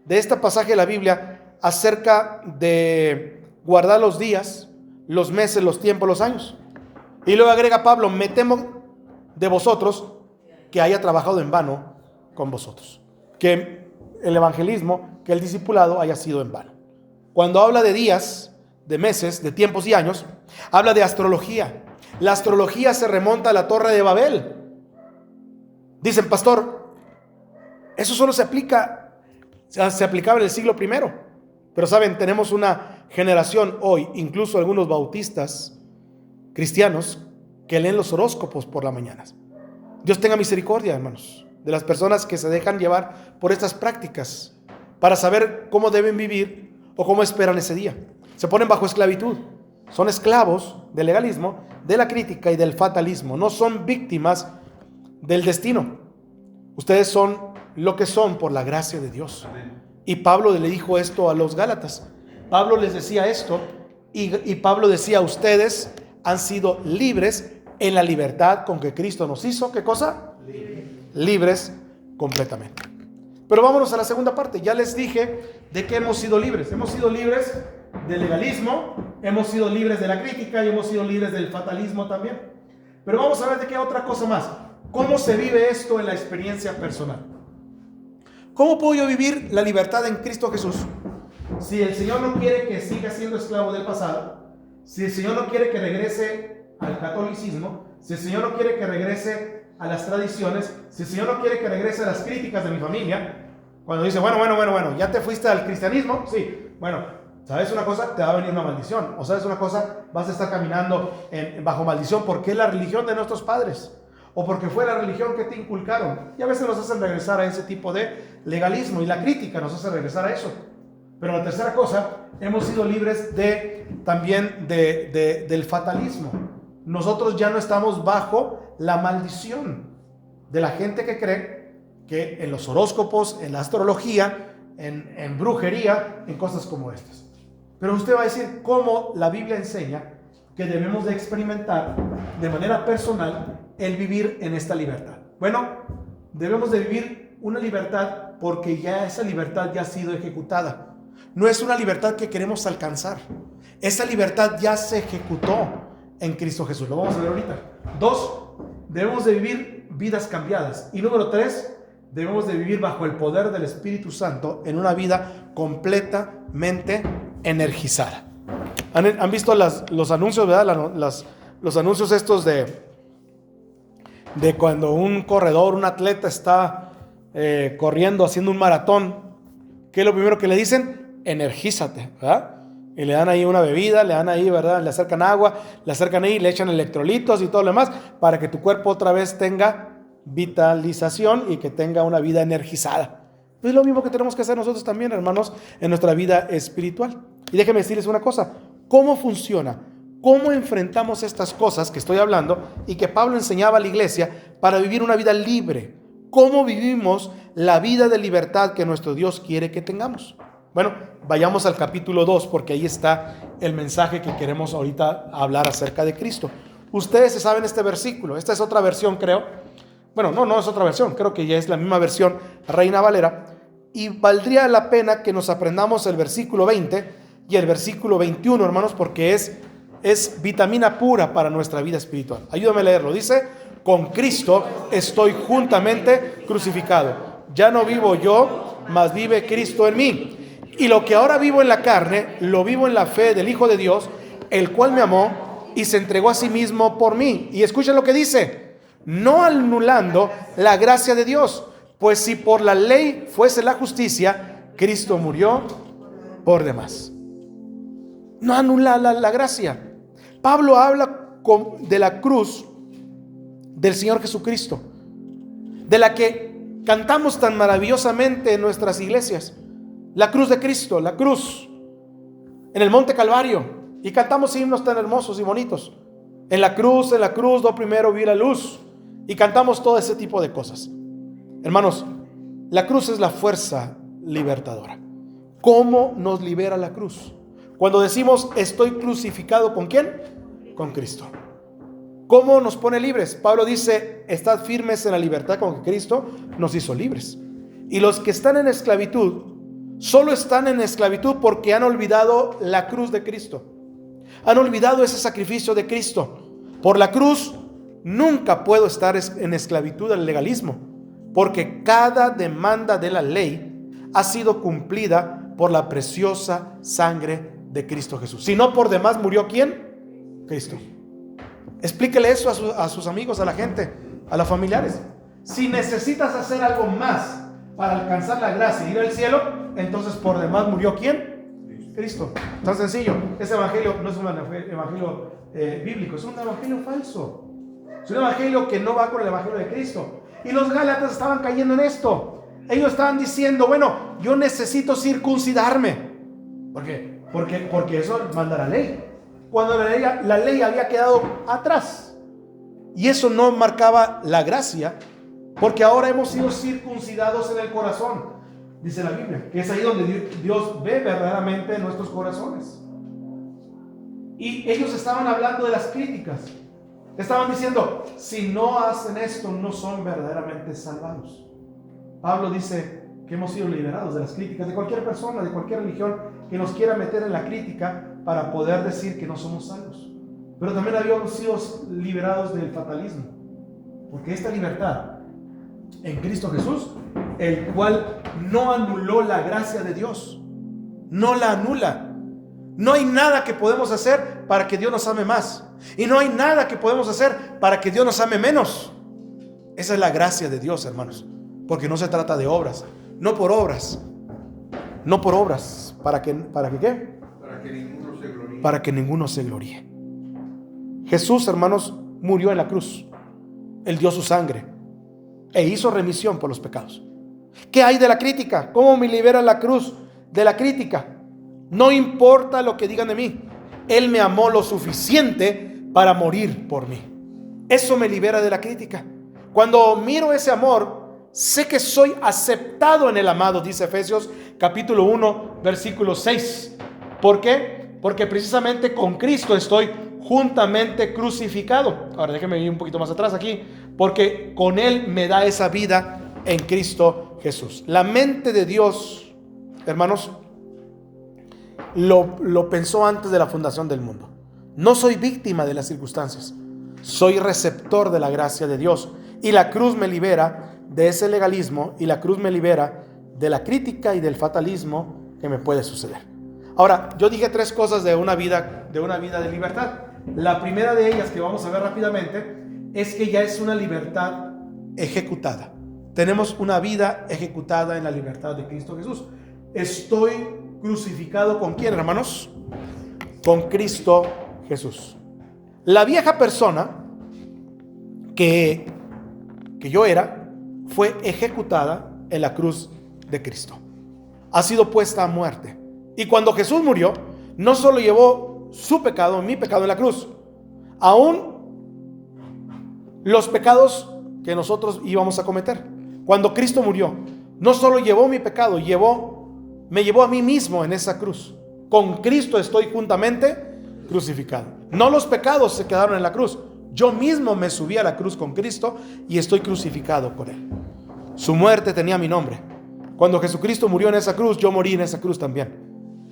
De este pasaje de la Biblia acerca de guardar los días, los meses, los tiempos, los años. Y luego agrega Pablo, me temo de vosotros que haya trabajado en vano con vosotros. Que el evangelismo, que el discipulado haya sido en vano. Cuando habla de días, de meses, de tiempos y años, habla de astrología. La astrología se remonta a la Torre de Babel. Dicen, pastor, eso solo se aplicaba en el siglo I. Pero saben, tenemos una generación hoy, incluso algunos bautistas cristianos, que leen los horóscopos por las mañanas. Dios tenga misericordia, hermanos, de las personas que se dejan llevar por estas prácticas para saber cómo deben vivir o cómo esperan ese día. Se ponen bajo esclavitud. Son esclavos del legalismo, de la crítica y del fatalismo. No son víctimas del destino. Ustedes son lo que son por la gracia de Dios. Y Pablo le dijo esto a los Gálatas. Pablo les decía esto y Pablo decía, ustedes han sido libres en la libertad con que Cristo nos hizo. ¿Qué cosa? Libres completamente. Pero vámonos a la segunda parte. Ya les dije de qué hemos sido libres. Hemos sido libres del legalismo, hemos sido libres de la crítica y hemos sido libres del fatalismo también. Pero vamos a ver de qué otra cosa más. ¿Cómo se vive esto en la experiencia personal? ¿Cómo puedo yo vivir la libertad en Cristo Jesús? Si el Señor no quiere que siga siendo esclavo del pasado, si el Señor no quiere que regrese al catolicismo, si el Señor no quiere que regrese a las tradiciones, si el Señor no quiere que regrese a las críticas de mi familia, cuando dice, bueno, ¿ya te fuiste al cristianismo? Sí, bueno, ¿sabes una cosa? Te va a venir una maldición. O ¿sabes una cosa? Vas a estar caminando bajo maldición porque es la religión de nuestros padres. O porque fue la religión que te inculcaron. Y a veces nos hacen regresar a ese tipo de legalismo. Y la crítica nos hace regresar a eso. Pero la tercera cosa, hemos sido libres también del fatalismo. Nosotros ya no estamos bajo la maldición de la gente que cree que en los horóscopos, en la astrología, en brujería, en cosas como estas. Pero usted va a decir cómo la Biblia enseña que debemos de experimentar de manera personal el vivir en esta libertad. Bueno, debemos de vivir una libertad porque ya esa libertad ya ha sido ejecutada. No es una libertad que queremos alcanzar. Esa libertad ya se ejecutó en Cristo Jesús. Lo vamos a ver ahorita. 2, debemos de vivir vidas cambiadas. Y número 3, debemos de vivir bajo el poder del Espíritu Santo en una vida completamente energizada. ¿Han visto los anuncios, verdad? Los anuncios estos de cuando un corredor, un atleta está corriendo, haciendo un maratón. ¿Qué es lo primero que le dicen? Energízate, ¿verdad? Y le dan ahí una bebida, le dan ahí, ¿verdad? Le acercan agua, le acercan ahí, le echan electrolitos y todo lo demás para que tu cuerpo otra vez tenga vitalización y que tenga una vida energizada. Es lo mismo que tenemos que hacer nosotros también, hermanos, en nuestra vida espiritual. Y déjenme decirles una cosa, ¿cómo funciona? ¿Cómo enfrentamos estas cosas que estoy hablando y que Pablo enseñaba a la iglesia para vivir una vida libre? ¿Cómo vivimos la vida de libertad que nuestro Dios quiere que tengamos? Bueno, vayamos al capítulo 2 porque ahí está el mensaje que queremos ahorita hablar acerca de Cristo. Ustedes se saben este versículo, esta es otra versión creo. Bueno, no es otra versión, creo que ya es la misma versión, Reina Valera. Y valdría la pena que nos aprendamos el versículo 20 y el versículo 21, hermanos, porque es vitamina pura para nuestra vida espiritual. Ayúdame a leerlo. Dice, con Cristo estoy juntamente crucificado. Ya no vivo yo, mas vive Cristo en mí. Y lo que ahora vivo en la carne, lo vivo en la fe del Hijo de Dios, el cual me amó y se entregó a sí mismo por mí. Y escuchen lo que dice, no anulando la gracia de Dios, pues si por la ley fuese la justicia, Cristo murió por demás. No anula la gracia. Pablo habla de la cruz del Señor Jesucristo, de la que cantamos tan maravillosamente en nuestras iglesias. La cruz de Cristo, la cruz en el Monte Calvario. Y cantamos himnos tan hermosos y bonitos. En la cruz, do primero vi la luz. Y cantamos todo ese tipo de cosas. Hermanos, La cruz es la fuerza libertadora. ¿Cómo nos libera la cruz? Cuando decimos estoy crucificado, ¿con quién? Con Cristo. ¿Cómo nos pone libres? Pablo dice, estad firmes en la libertad con que Cristo nos hizo libres. Y los que están en esclavitud, solo están en esclavitud porque han olvidado la cruz de Cristo. Han olvidado ese sacrificio de Cristo. Por la cruz nunca puedo estar en esclavitud al legalismo, porque cada demanda de la ley ha sido cumplida por la preciosa sangre de Cristo Jesús. Si no, por demás murió ¿quién? Cristo. Explíquele eso a sus amigos, a la gente, a los familiares. Si necesitas hacer algo más para alcanzar la gracia y ir al cielo, entonces por demás murió ¿quién? Cristo. Tan sencillo. Ese evangelio no es un evangelio bíblico, es un evangelio falso. Es un evangelio que no va con el evangelio de Cristo. Y los gálatas estaban cayendo en esto. Ellos estaban diciendo, bueno, yo necesito circuncidarme. ¿Por qué? Porque eso manda la ley. Cuando la ley había quedado atrás. Y eso no marcaba la gracia, porque ahora hemos sido circuncidados en el corazón. Dice la Biblia, que es ahí donde Dios ve verdaderamente nuestros corazones. Y ellos estaban hablando de las críticas. Estaban diciendo, si no hacen esto, no son verdaderamente salvados. Pablo dice que hemos sido liberados de las críticas de cualquier persona, de cualquier religión que nos quiera meter en la crítica para poder decir que no somos salvos. Pero también habíamos sido liberados del fatalismo, porque esta libertad en Cristo Jesús, el cual no anuló la gracia de Dios, no la anula. No hay nada que podemos hacer para que Dios nos ame más, y no hay nada que podemos hacer para que Dios nos ame menos. Esa es la gracia de Dios, hermanos, porque no se trata de obras, no por obras, ¿para que qué? Para que ninguno se gloríe. Para que ninguno se gloríe. Jesús, hermanos, murió en la cruz. Él dio su sangre e hizo remisión por los pecados. ¿Qué hay de la crítica? ¿Cómo me libera la cruz de la crítica? No importa lo que digan de mí, Él me amó lo suficiente para morir por mí. Eso me libera de la crítica. Cuando miro ese amor, sé que soy aceptado en el amado, dice Efesios capítulo 1, versículo 6. ¿Por qué? Porque precisamente con Cristo estoy juntamente crucificado. Ahora déjenme ir un poquito más atrás aquí, porque con Él me da esa vida en Cristo Jesús. La mente de Dios, hermanos, lo pensó antes de la fundación del mundo. No soy víctima de las circunstancias, soy receptor de la gracia de Dios, y la cruz me libera de ese legalismo, y la cruz me libera de la crítica y del fatalismo que me puede suceder. Ahora, yo dije tres cosas de una vida de libertad. La primera de ellas, que vamos a ver rápidamente, es que ya es una libertad ejecutada. Tenemos una vida ejecutada en la libertad de Cristo Jesús. Estoy crucificado ¿con quién, hermanos? Con Cristo Jesús. La vieja persona que yo era fue ejecutada en la cruz de Cristo. Ha sido puesta a muerte. Y cuando Jesús murió, no solo llevó su pecado, mi pecado en la cruz, aún los pecados que nosotros íbamos a cometer. Cuando Cristo murió, no solo llevó mi pecado, me llevó a mí mismo en esa cruz. Con Cristo estoy juntamente crucificado. No los pecados se quedaron en la cruz. Yo mismo me subí a la cruz con Cristo y estoy crucificado con Él. Su muerte tenía mi nombre. Cuando Jesucristo murió en esa cruz, yo morí en esa cruz también.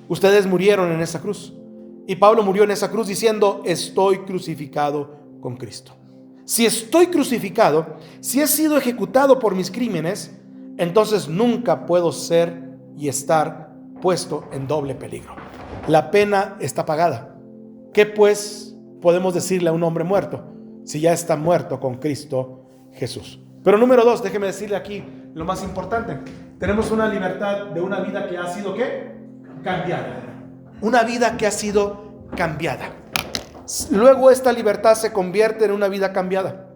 Ustedes murieron en esa cruz. Y Pablo murió en esa cruz diciendo, estoy crucificado con Cristo. Si estoy crucificado, si he sido ejecutado por mis crímenes, entonces nunca puedo ser y estar puesto en doble peligro. La pena está pagada. ¿Qué pues podemos decirle a un hombre muerto si ya está muerto con Cristo Jesús? Pero número 2, déjeme decirle aquí lo más importante. Tenemos una libertad de una vida que ha sido ¿qué? Cambiada. Una vida que ha sido cambiada. Luego esta libertad se convierte en una vida cambiada.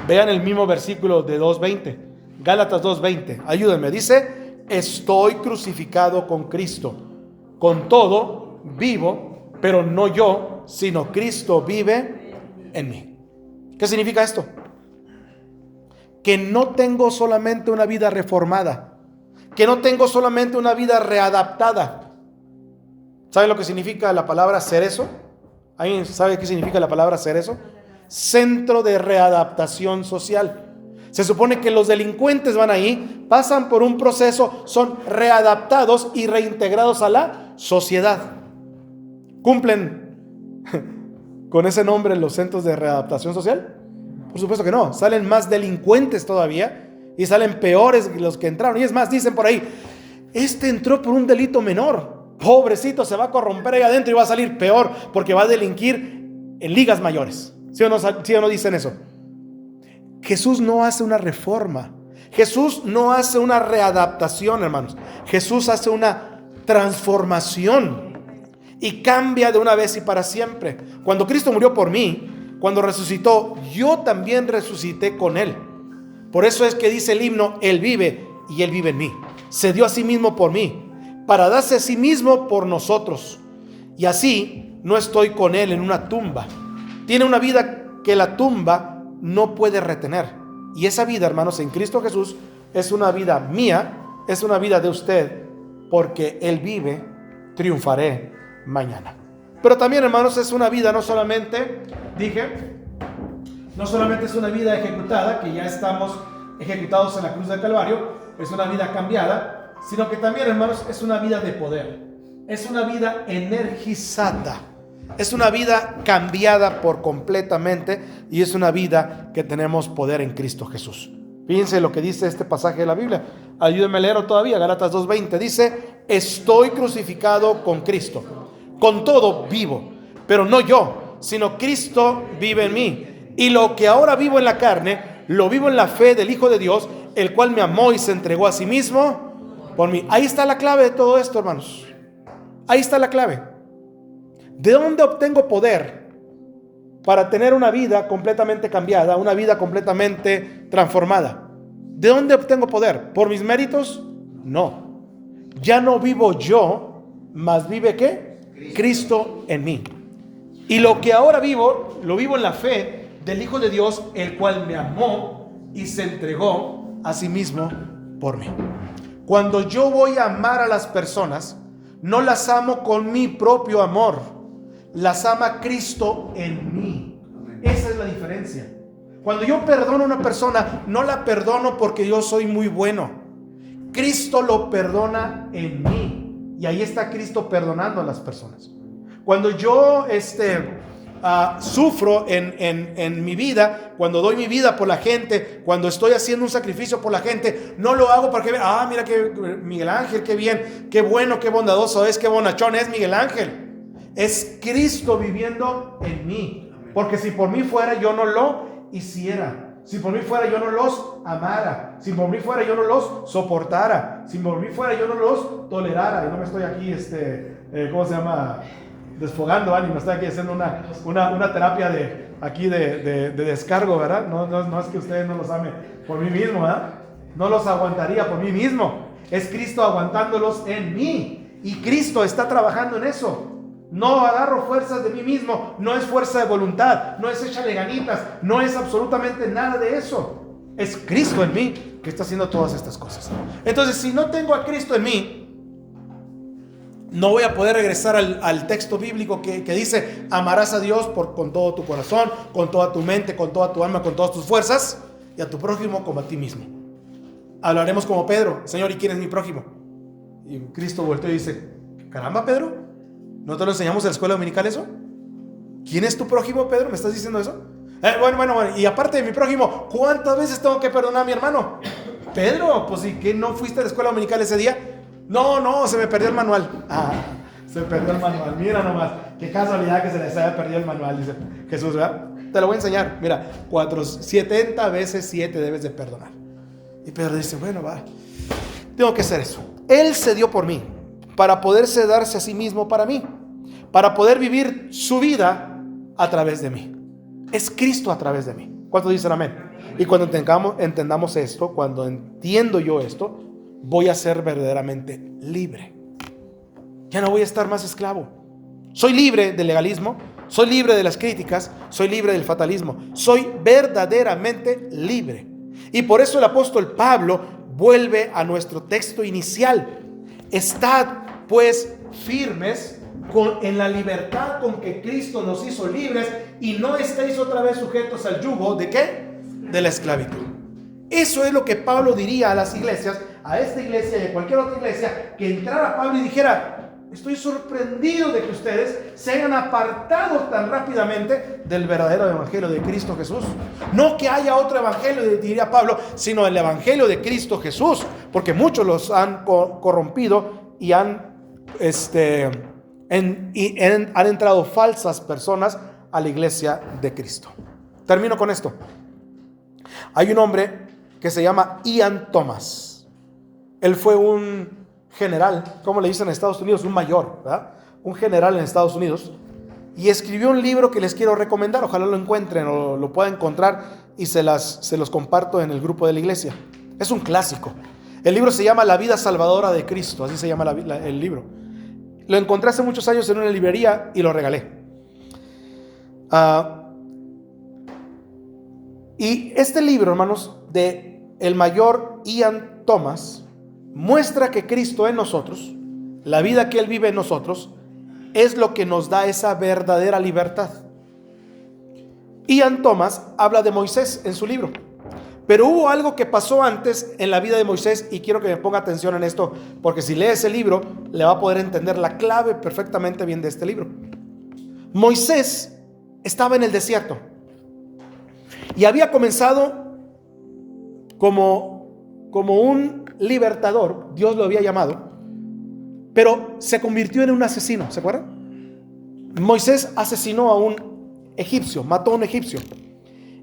Vean el mismo versículo de 2:20, Gálatas 2:20. Ayúdenme, dice, estoy crucificado con Cristo. Con todo vivo, pero no yo, sino Cristo vive en mí. ¿Qué significa esto? Que no tengo solamente una vida reformada, que no tengo solamente una vida readaptada. ¿Saben lo que significa la palabra cerezo? ¿Alguien sabe qué significa la palabra cerezo? Centro de readaptación social. Se supone que los delincuentes van ahí, pasan por un proceso, son readaptados y reintegrados a la sociedad. ¿Cumplen con ese nombre los centros de readaptación social? Por supuesto que no. Salen más delincuentes todavía y salen peores que los que entraron. Y es más, dicen por ahí, este entró por un delito menor. Pobrecito, se va a corromper ahí adentro y va a salir peor porque va a delinquir en ligas mayores. ¿Sí o no dicen eso? Jesús no hace una reforma. Jesús no hace una readaptación, hermanos. Jesús hace una transformación y cambia de una vez y para siempre. Cuando Cristo murió por mí, cuando resucitó, yo también resucité con Él. Por eso es que dice el himno, Él vive y Él vive en mí. Se dio a sí mismo por mí, para darse a sí mismo por nosotros. Y así no estoy con Él en una tumba. Tiene una vida que la tumba no puede retener. Y esa vida, hermanos, en Cristo Jesús es una vida mía, es una vida de usted, porque Él vive, triunfaré mañana. Pero también, hermanos, es una vida no solamente es una vida ejecutada, que ya estamos ejecutados en la cruz del Calvario, es una vida cambiada, sino que también, hermanos, es una vida de poder, es una vida energizada. Es una vida cambiada por completamente y es una vida que tenemos poder en Cristo Jesús. Fíjense lo que dice este pasaje de la Biblia. Ayúdenme a leerlo todavía. Gálatas 2:20 dice: estoy crucificado con Cristo. Con todo vivo, pero no yo, sino Cristo vive en mí. Y lo que ahora vivo en la carne, lo vivo en la fe del Hijo de Dios, el cual me amó y se entregó a sí mismo por mí. Ahí está la clave de todo esto, hermanos. Ahí está la clave. ¿De dónde obtengo poder para tener una vida completamente cambiada, una vida completamente transformada? ¿De dónde obtengo poder? ¿Por mis méritos? No. Ya no vivo yo, mas vive ¿qué? Cristo en mí. Y lo que ahora vivo, lo vivo en la fe del Hijo de Dios, el cual me amó y se entregó a sí mismo por mí. Cuando yo voy a amar a las personas, no las amo con mi propio amor. Las ama Cristo en mí. Esa es la diferencia. Cuando yo perdono a una persona, no la perdono porque yo soy muy bueno. Cristo lo perdona en mí. Y ahí está Cristo perdonando a las personas. Cuando yo sufro en mi vida, cuando doy mi vida por la gente, cuando estoy haciendo un sacrificio por la gente, no lo hago para que vean, mira que Miguel Ángel, qué bien, qué bueno, qué bondadoso es, qué bonachón es Miguel Ángel. Es Cristo viviendo en mí. Porque si por mí fuera, yo no lo hiciera. Si por mí fuera, yo no los amara. Si por mí fuera, yo no los soportara. Si por mí fuera, yo no los tolerara. Y no me estoy aquí, desfogando, ni me estoy aquí haciendo una terapia de descargo, ¿verdad? No es que ustedes no los ame por mí mismo, ¿verdad? No los aguantaría por mí mismo. Es Cristo aguantándolos en mí. Y Cristo está trabajando en eso. No agarro fuerzas de mí mismo, no es fuerza de voluntad, no es échale ganitas, no es absolutamente nada de eso. Es Cristo en mí que está haciendo todas estas cosas. Entonces, si no tengo a Cristo en mí, no voy a poder regresar al texto bíblico que dice: amarás a Dios con todo tu corazón, con toda tu mente, con toda tu alma, con todas tus fuerzas, y a tu prójimo como a ti mismo. Hablaremos como Pedro: Señor, ¿y quién es mi prójimo? Y Cristo volteó y dice: caramba, Pedro, ¿no te lo enseñamos en la escuela dominical eso? ¿Quién es tu prójimo, Pedro? ¿Me estás diciendo eso? Bueno, y aparte de mi prójimo, ¿cuántas veces tengo que perdonar a mi hermano? Pedro, pues ¿y qué no fuiste a la escuela dominical ese día? No, se me perdió el manual. Se perdió el manual, mira nomás. Qué casualidad que se les haya perdido el manual, dice Jesús, ¿verdad? Te lo voy a enseñar, mira, 70 veces 7 debes de perdonar. Y Pedro dice: bueno, va, tengo que hacer eso. Él se dio por mí, para poderse darse a sí mismo para mí, para poder vivir su vida a través de mí. Es Cristo a través de mí. ¿Cuántos dicen amén? Y cuando entendamos esto, cuando entiendo yo esto, voy a ser verdaderamente libre. Ya no voy a estar más esclavo. Soy libre del legalismo, soy libre de las críticas, soy libre del fatalismo, soy verdaderamente libre. Y por eso el apóstol Pablo vuelve a nuestro texto inicial. Estad pues firmes en la libertad con que Cristo nos hizo libres, y no estéis otra vez sujetos al yugo ¿de qué? De la esclavitud. Eso es lo que Pablo diría a las iglesias, a esta iglesia y a cualquier otra iglesia, que entrara Pablo y dijera: estoy sorprendido de que ustedes se hayan apartado tan rápidamente del verdadero evangelio de Cristo Jesús. No que haya otro evangelio, diría Pablo, sino el evangelio de Cristo Jesús, porque muchos los han corrompido y han entrado falsas personas a la iglesia de Cristo. Termino con esto. Hay un hombre que se llama Ian Thomas. Él fue un general, como le dicen en Estados Unidos, un mayor, ¿verdad? Un general en Estados Unidos, y escribió un libro que les quiero recomendar. Ojalá lo encuentren o lo puedan encontrar, y se los comparto en el grupo de la iglesia. Es un clásico. El libro se llama La vida salvadora de Cristo, así se llama el libro. Lo encontré hace muchos años en una librería y lo regalé. Y este libro, hermanos, de el mayor Ian Thomas, muestra que Cristo en nosotros, la vida que Él vive en nosotros, es lo que nos da esa verdadera libertad. Ian Thomas habla de Moisés en su libro, pero hubo algo que pasó antes en la vida de Moisés, y quiero que me ponga atención en esto, porque si lee ese libro le va a poder entender la clave perfectamente bien de este libro. Moisés estaba en el desierto y había comenzado como un libertador. Dios lo había llamado, pero se convirtió en un asesino. ¿Se acuerdan? Moisés asesinó a un egipcio, mató a un egipcio.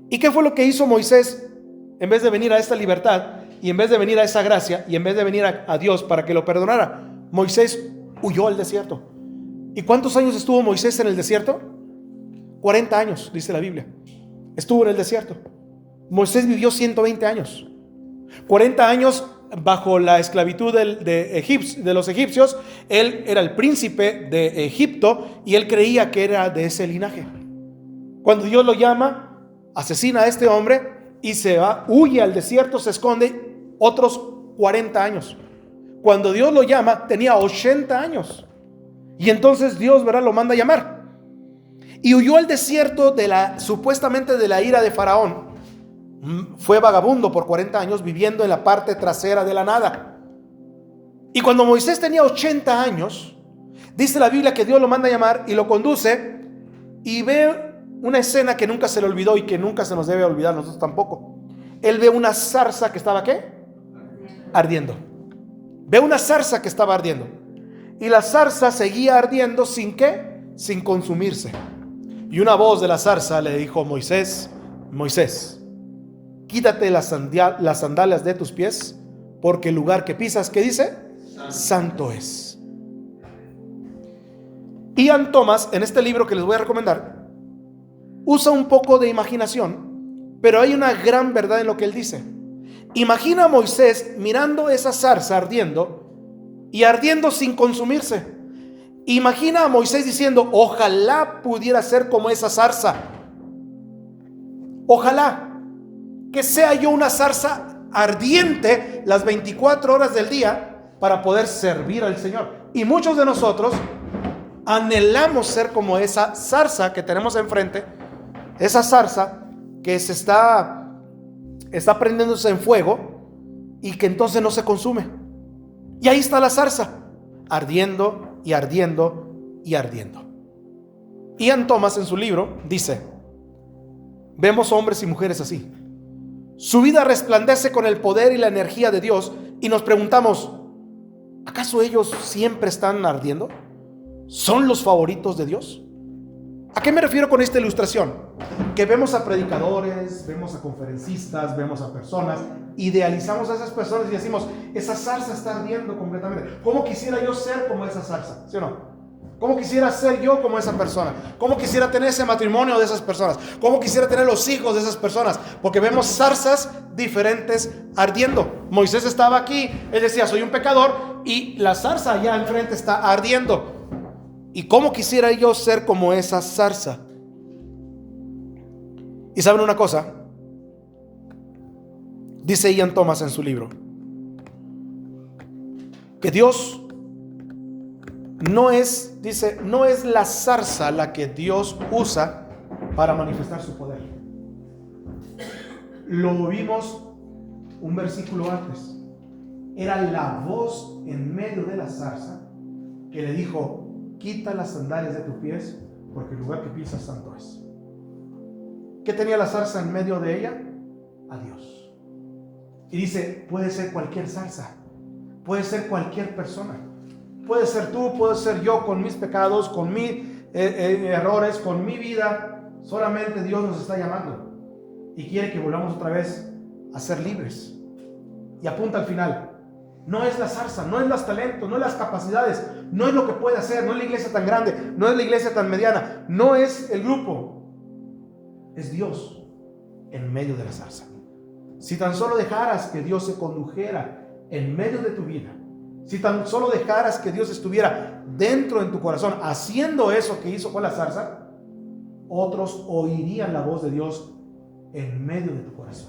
¿Y qué fue lo que hizo Moisés? En vez de venir a esta libertad, y en vez de venir a esa gracia, y en vez de venir a Dios para que lo perdonara, Moisés huyó al desierto. ¿Y cuántos años estuvo Moisés en el desierto? 40 años, dice la Biblia. Estuvo en el desierto. Moisés vivió 120 años. 40 años bajo la esclavitud de los egipcios. Él era el príncipe de Egipto y él creía que era de ese linaje. Cuando Dios lo llama, asesina a este hombre y se va, huye al desierto, se esconde otros 40 años. Cuando Dios lo llama, tenía 80 años. Y entonces Dios, ¿verdad?, lo manda a llamar. Y huyó al desierto supuestamente de la ira de Faraón. Fue vagabundo por 40 años, viviendo en la parte trasera de la nada. Y cuando Moisés tenía 80 años, dice la Biblia que Dios lo manda a llamar y lo conduce, y ve una escena que nunca se le olvidó y que nunca se nos debe olvidar, nosotros tampoco. Él ve una zarza que estaba ¿qué? Ardiendo. Ve una zarza que estaba ardiendo. Y la zarza seguía ardiendo sin ¿qué? Sin consumirse. Y una voz de la zarza le dijo: Moisés, Moisés, quítate las sandalias de tus pies, porque el lugar que pisas, ¿qué dice? Santo es. Ian Thomas, en este libro que les voy a recomendar, usa un poco de imaginación, pero hay una gran verdad en lo que él dice. Imagina a Moisés mirando esa zarza ardiendo, y ardiendo sin consumirse. Imagina a Moisés diciendo: ojalá pudiera ser como esa zarza. Ojalá que sea yo una zarza ardiente las 24 horas del día para poder servir al Señor. Y muchos de nosotros anhelamos ser como esa zarza que tenemos enfrente, esa zarza que se está prendiéndose en fuego y que entonces no se consume. Y ahí está la zarza, ardiendo y ardiendo y ardiendo. Ian Thomas en su libro dice: vemos hombres y mujeres así. Su vida resplandece con el poder y la energía de Dios, y nos preguntamos: ¿acaso ellos siempre están ardiendo? ¿Son los favoritos de Dios? ¿A qué me refiero con esta ilustración? Que vemos a predicadores, vemos a conferencistas, vemos a personas, idealizamos a esas personas y decimos: esa zarza está ardiendo completamente. ¿Cómo quisiera yo ser como esa zarza? ¿Sí o no? ¿Cómo quisiera ser yo como esa persona? ¿Cómo quisiera tener ese matrimonio de esas personas? ¿Cómo quisiera tener los hijos de esas personas? Porque vemos zarzas diferentes ardiendo. Moisés estaba aquí, él decía: soy un pecador, y la zarza allá enfrente está ardiendo. ¿Y cómo quisiera yo ser como esa zarza? Y saben una cosa, dice Ian Thomas en su libro: que Dios no es, dice, no es la zarza la que Dios usa para manifestar su poder. Lo vimos un versículo antes. Era la voz en medio de la zarza que le dijo: quita las sandalias de tus pies, porque el lugar que pisas santo es. ¿Qué tenía la zarza en medio de ella? A Dios. Y dice, puede ser cualquier zarza, puede ser cualquier persona, puede ser tú, puede ser yo, con mis pecados, con mis errores, con mi vida. Solamente Dios nos está llamando y quiere que volvamos otra vez a ser libres. Y apunta al final: no es la zarza, no es los talentos, no es las capacidades, no es lo que puede hacer, no es la iglesia tan grande, no es la iglesia tan mediana, no es el grupo, es Dios en medio de la zarza. Si tan solo dejaras que Dios se condujera en medio de tu vida, si tan solo dejaras que Dios estuviera dentro en tu corazón haciendo eso que hizo con la zarza, otros oirían la voz de Dios en medio de tu corazón.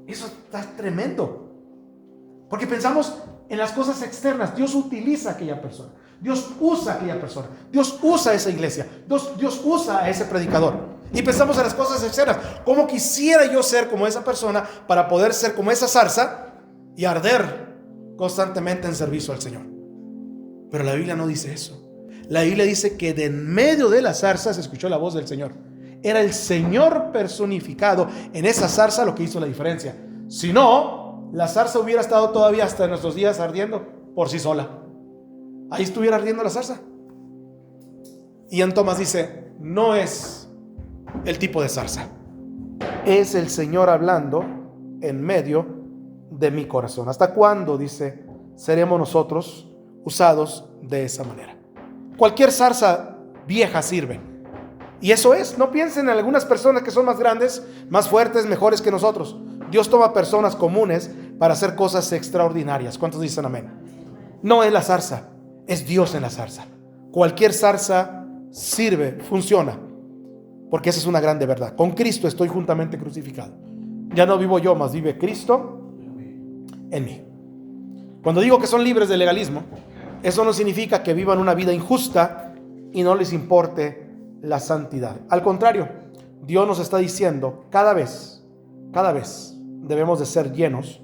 Eso está tremendo. Porque pensamos en las cosas externas. Dios utiliza a aquella persona, Dios usa a aquella persona, Dios usa a esa iglesia, Dios usa a ese predicador. Y pensamos en las cosas externas. ¿Cómo quisiera yo ser como esa persona para poder ser como esa zarza y arder constantemente en servicio al Señor? Pero la Biblia no dice eso. La Biblia dice que de en medio de la zarza se escuchó la voz del Señor. Era el Señor personificado en esa zarza lo que hizo la diferencia. Si no, la zarza hubiera estado todavía hasta nuestros días ardiendo por sí sola. Ahí estuviera ardiendo la zarza. Y en Tomás dice: no es el tipo de zarza, es el Señor hablando en medio de mi corazón. ¿Hasta cuándo, dice, seremos nosotros usados de esa manera? Cualquier zarza vieja sirve. Y eso es, no piensen en algunas personas que son más grandes, más fuertes, mejores que nosotros. Dios toma personas comunes para hacer cosas extraordinarias. ¿Cuántos dicen amén? No es la zarza, es Dios en la zarza. Cualquier zarza sirve, funciona, porque esa es una grande verdad. Con Cristo estoy juntamente crucificado. Ya no vivo yo, mas vive Cristo en mí. Cuando digo que son libres del legalismo, eso no significa que vivan una vida injusta y no les importe la santidad. Al contrario, Dios nos está diciendo cada vez debemos de ser llenos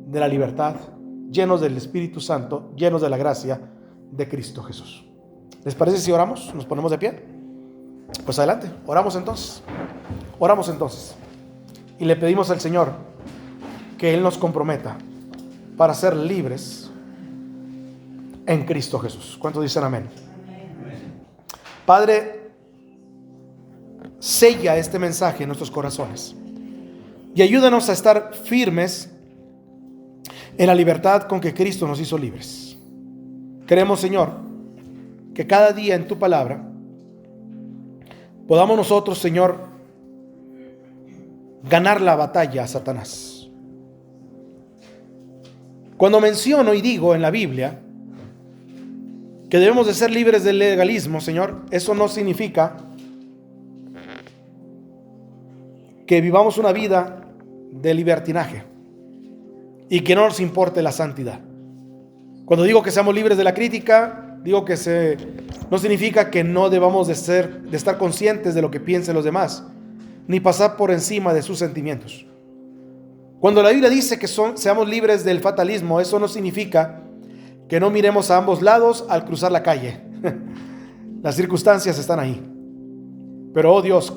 de la libertad, llenos del Espíritu Santo, llenos de la gracia de Cristo Jesús. ¿Les parece si oramos? ¿Nos ponemos de pie? Pues adelante, oramos entonces. Oramos entonces. Y le pedimos al Señor que Él nos comprometa para ser libres en Cristo Jesús. ¿Cuántos dicen amén? Padre, sella este mensaje en nuestros corazones y ayúdanos a estar firmes en la libertad con que Cristo nos hizo libres. Queremos, Señor, que cada día en tu palabra podamos nosotros, Señor, ganar la batalla a Satanás. Cuando menciono y digo en la Biblia que debemos de ser libres del legalismo, Señor, eso no significa que vivamos una vida de libertinaje y que no nos importe la santidad. Cuando digo que seamos libres de la crítica, digo que no significa que no debamos de estar conscientes de lo que piensen los demás, ni pasar por encima de sus sentimientos. Cuando la Biblia dice que seamos libres del fatalismo, eso no significa que no miremos a ambos lados al cruzar la calle. Las circunstancias están ahí. Pero, oh Dios,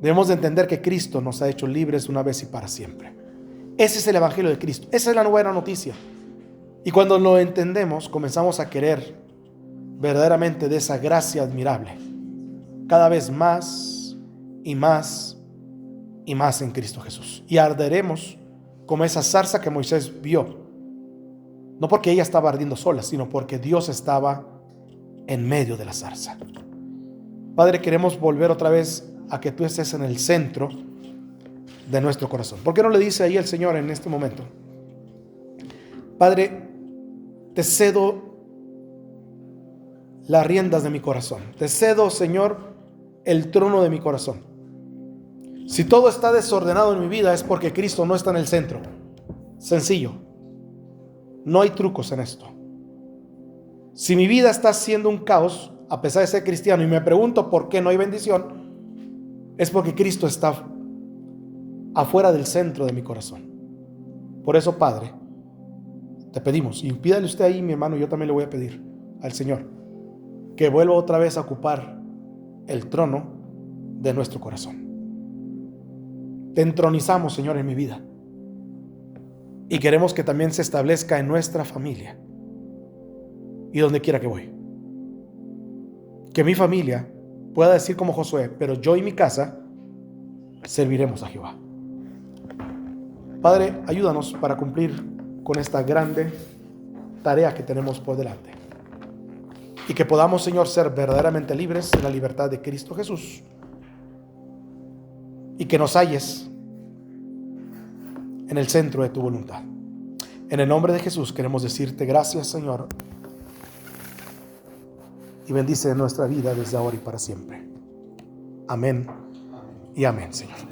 debemos de entender que Cristo nos ha hecho libres una vez y para siempre. Ese es el Evangelio de Cristo. Esa es la buena noticia. Y cuando lo entendemos, comenzamos a querer verdaderamente de esa gracia admirable, cada vez más y más y más en Cristo Jesús. Y arderemos como esa zarza que Moisés vio, no porque ella estaba ardiendo sola, sino porque Dios estaba en medio de la zarza. Padre, queremos volver otra vez a que tú estés en el centro de nuestro corazón. ¿Por qué no le dice ahí el Señor en este momento? Padre, te cedo las riendas de mi corazón. Te cedo, Señor, el trono de mi corazón. Si todo está desordenado en mi vida es porque Cristo no está en el centro. Sencillo. No hay trucos en esto. Si mi vida está siendo un caos, a pesar de ser cristiano, y me pregunto por qué no hay bendición, es porque Cristo está afuera del centro de mi corazón. Por eso, Padre, te pedimos, y pídale usted ahí, mi hermano, yo también le voy a pedir al Señor que vuelva otra vez a ocupar el trono de nuestro corazón. Te entronizamos, Señor, en mi vida, y queremos que también se establezca en nuestra familia y donde quiera que voy. Que mi familia pueda decir como Josué: pero yo y mi casa serviremos a Jehová. Padre, ayúdanos para cumplir con esta grande tarea que tenemos por delante, y que podamos, Señor, ser verdaderamente libres en la libertad de Cristo Jesús, y que nos halles en el centro de tu voluntad. En el nombre de Jesús queremos decirte gracias, Señor, y bendice nuestra vida desde ahora y para siempre. Amén y amén, Señor.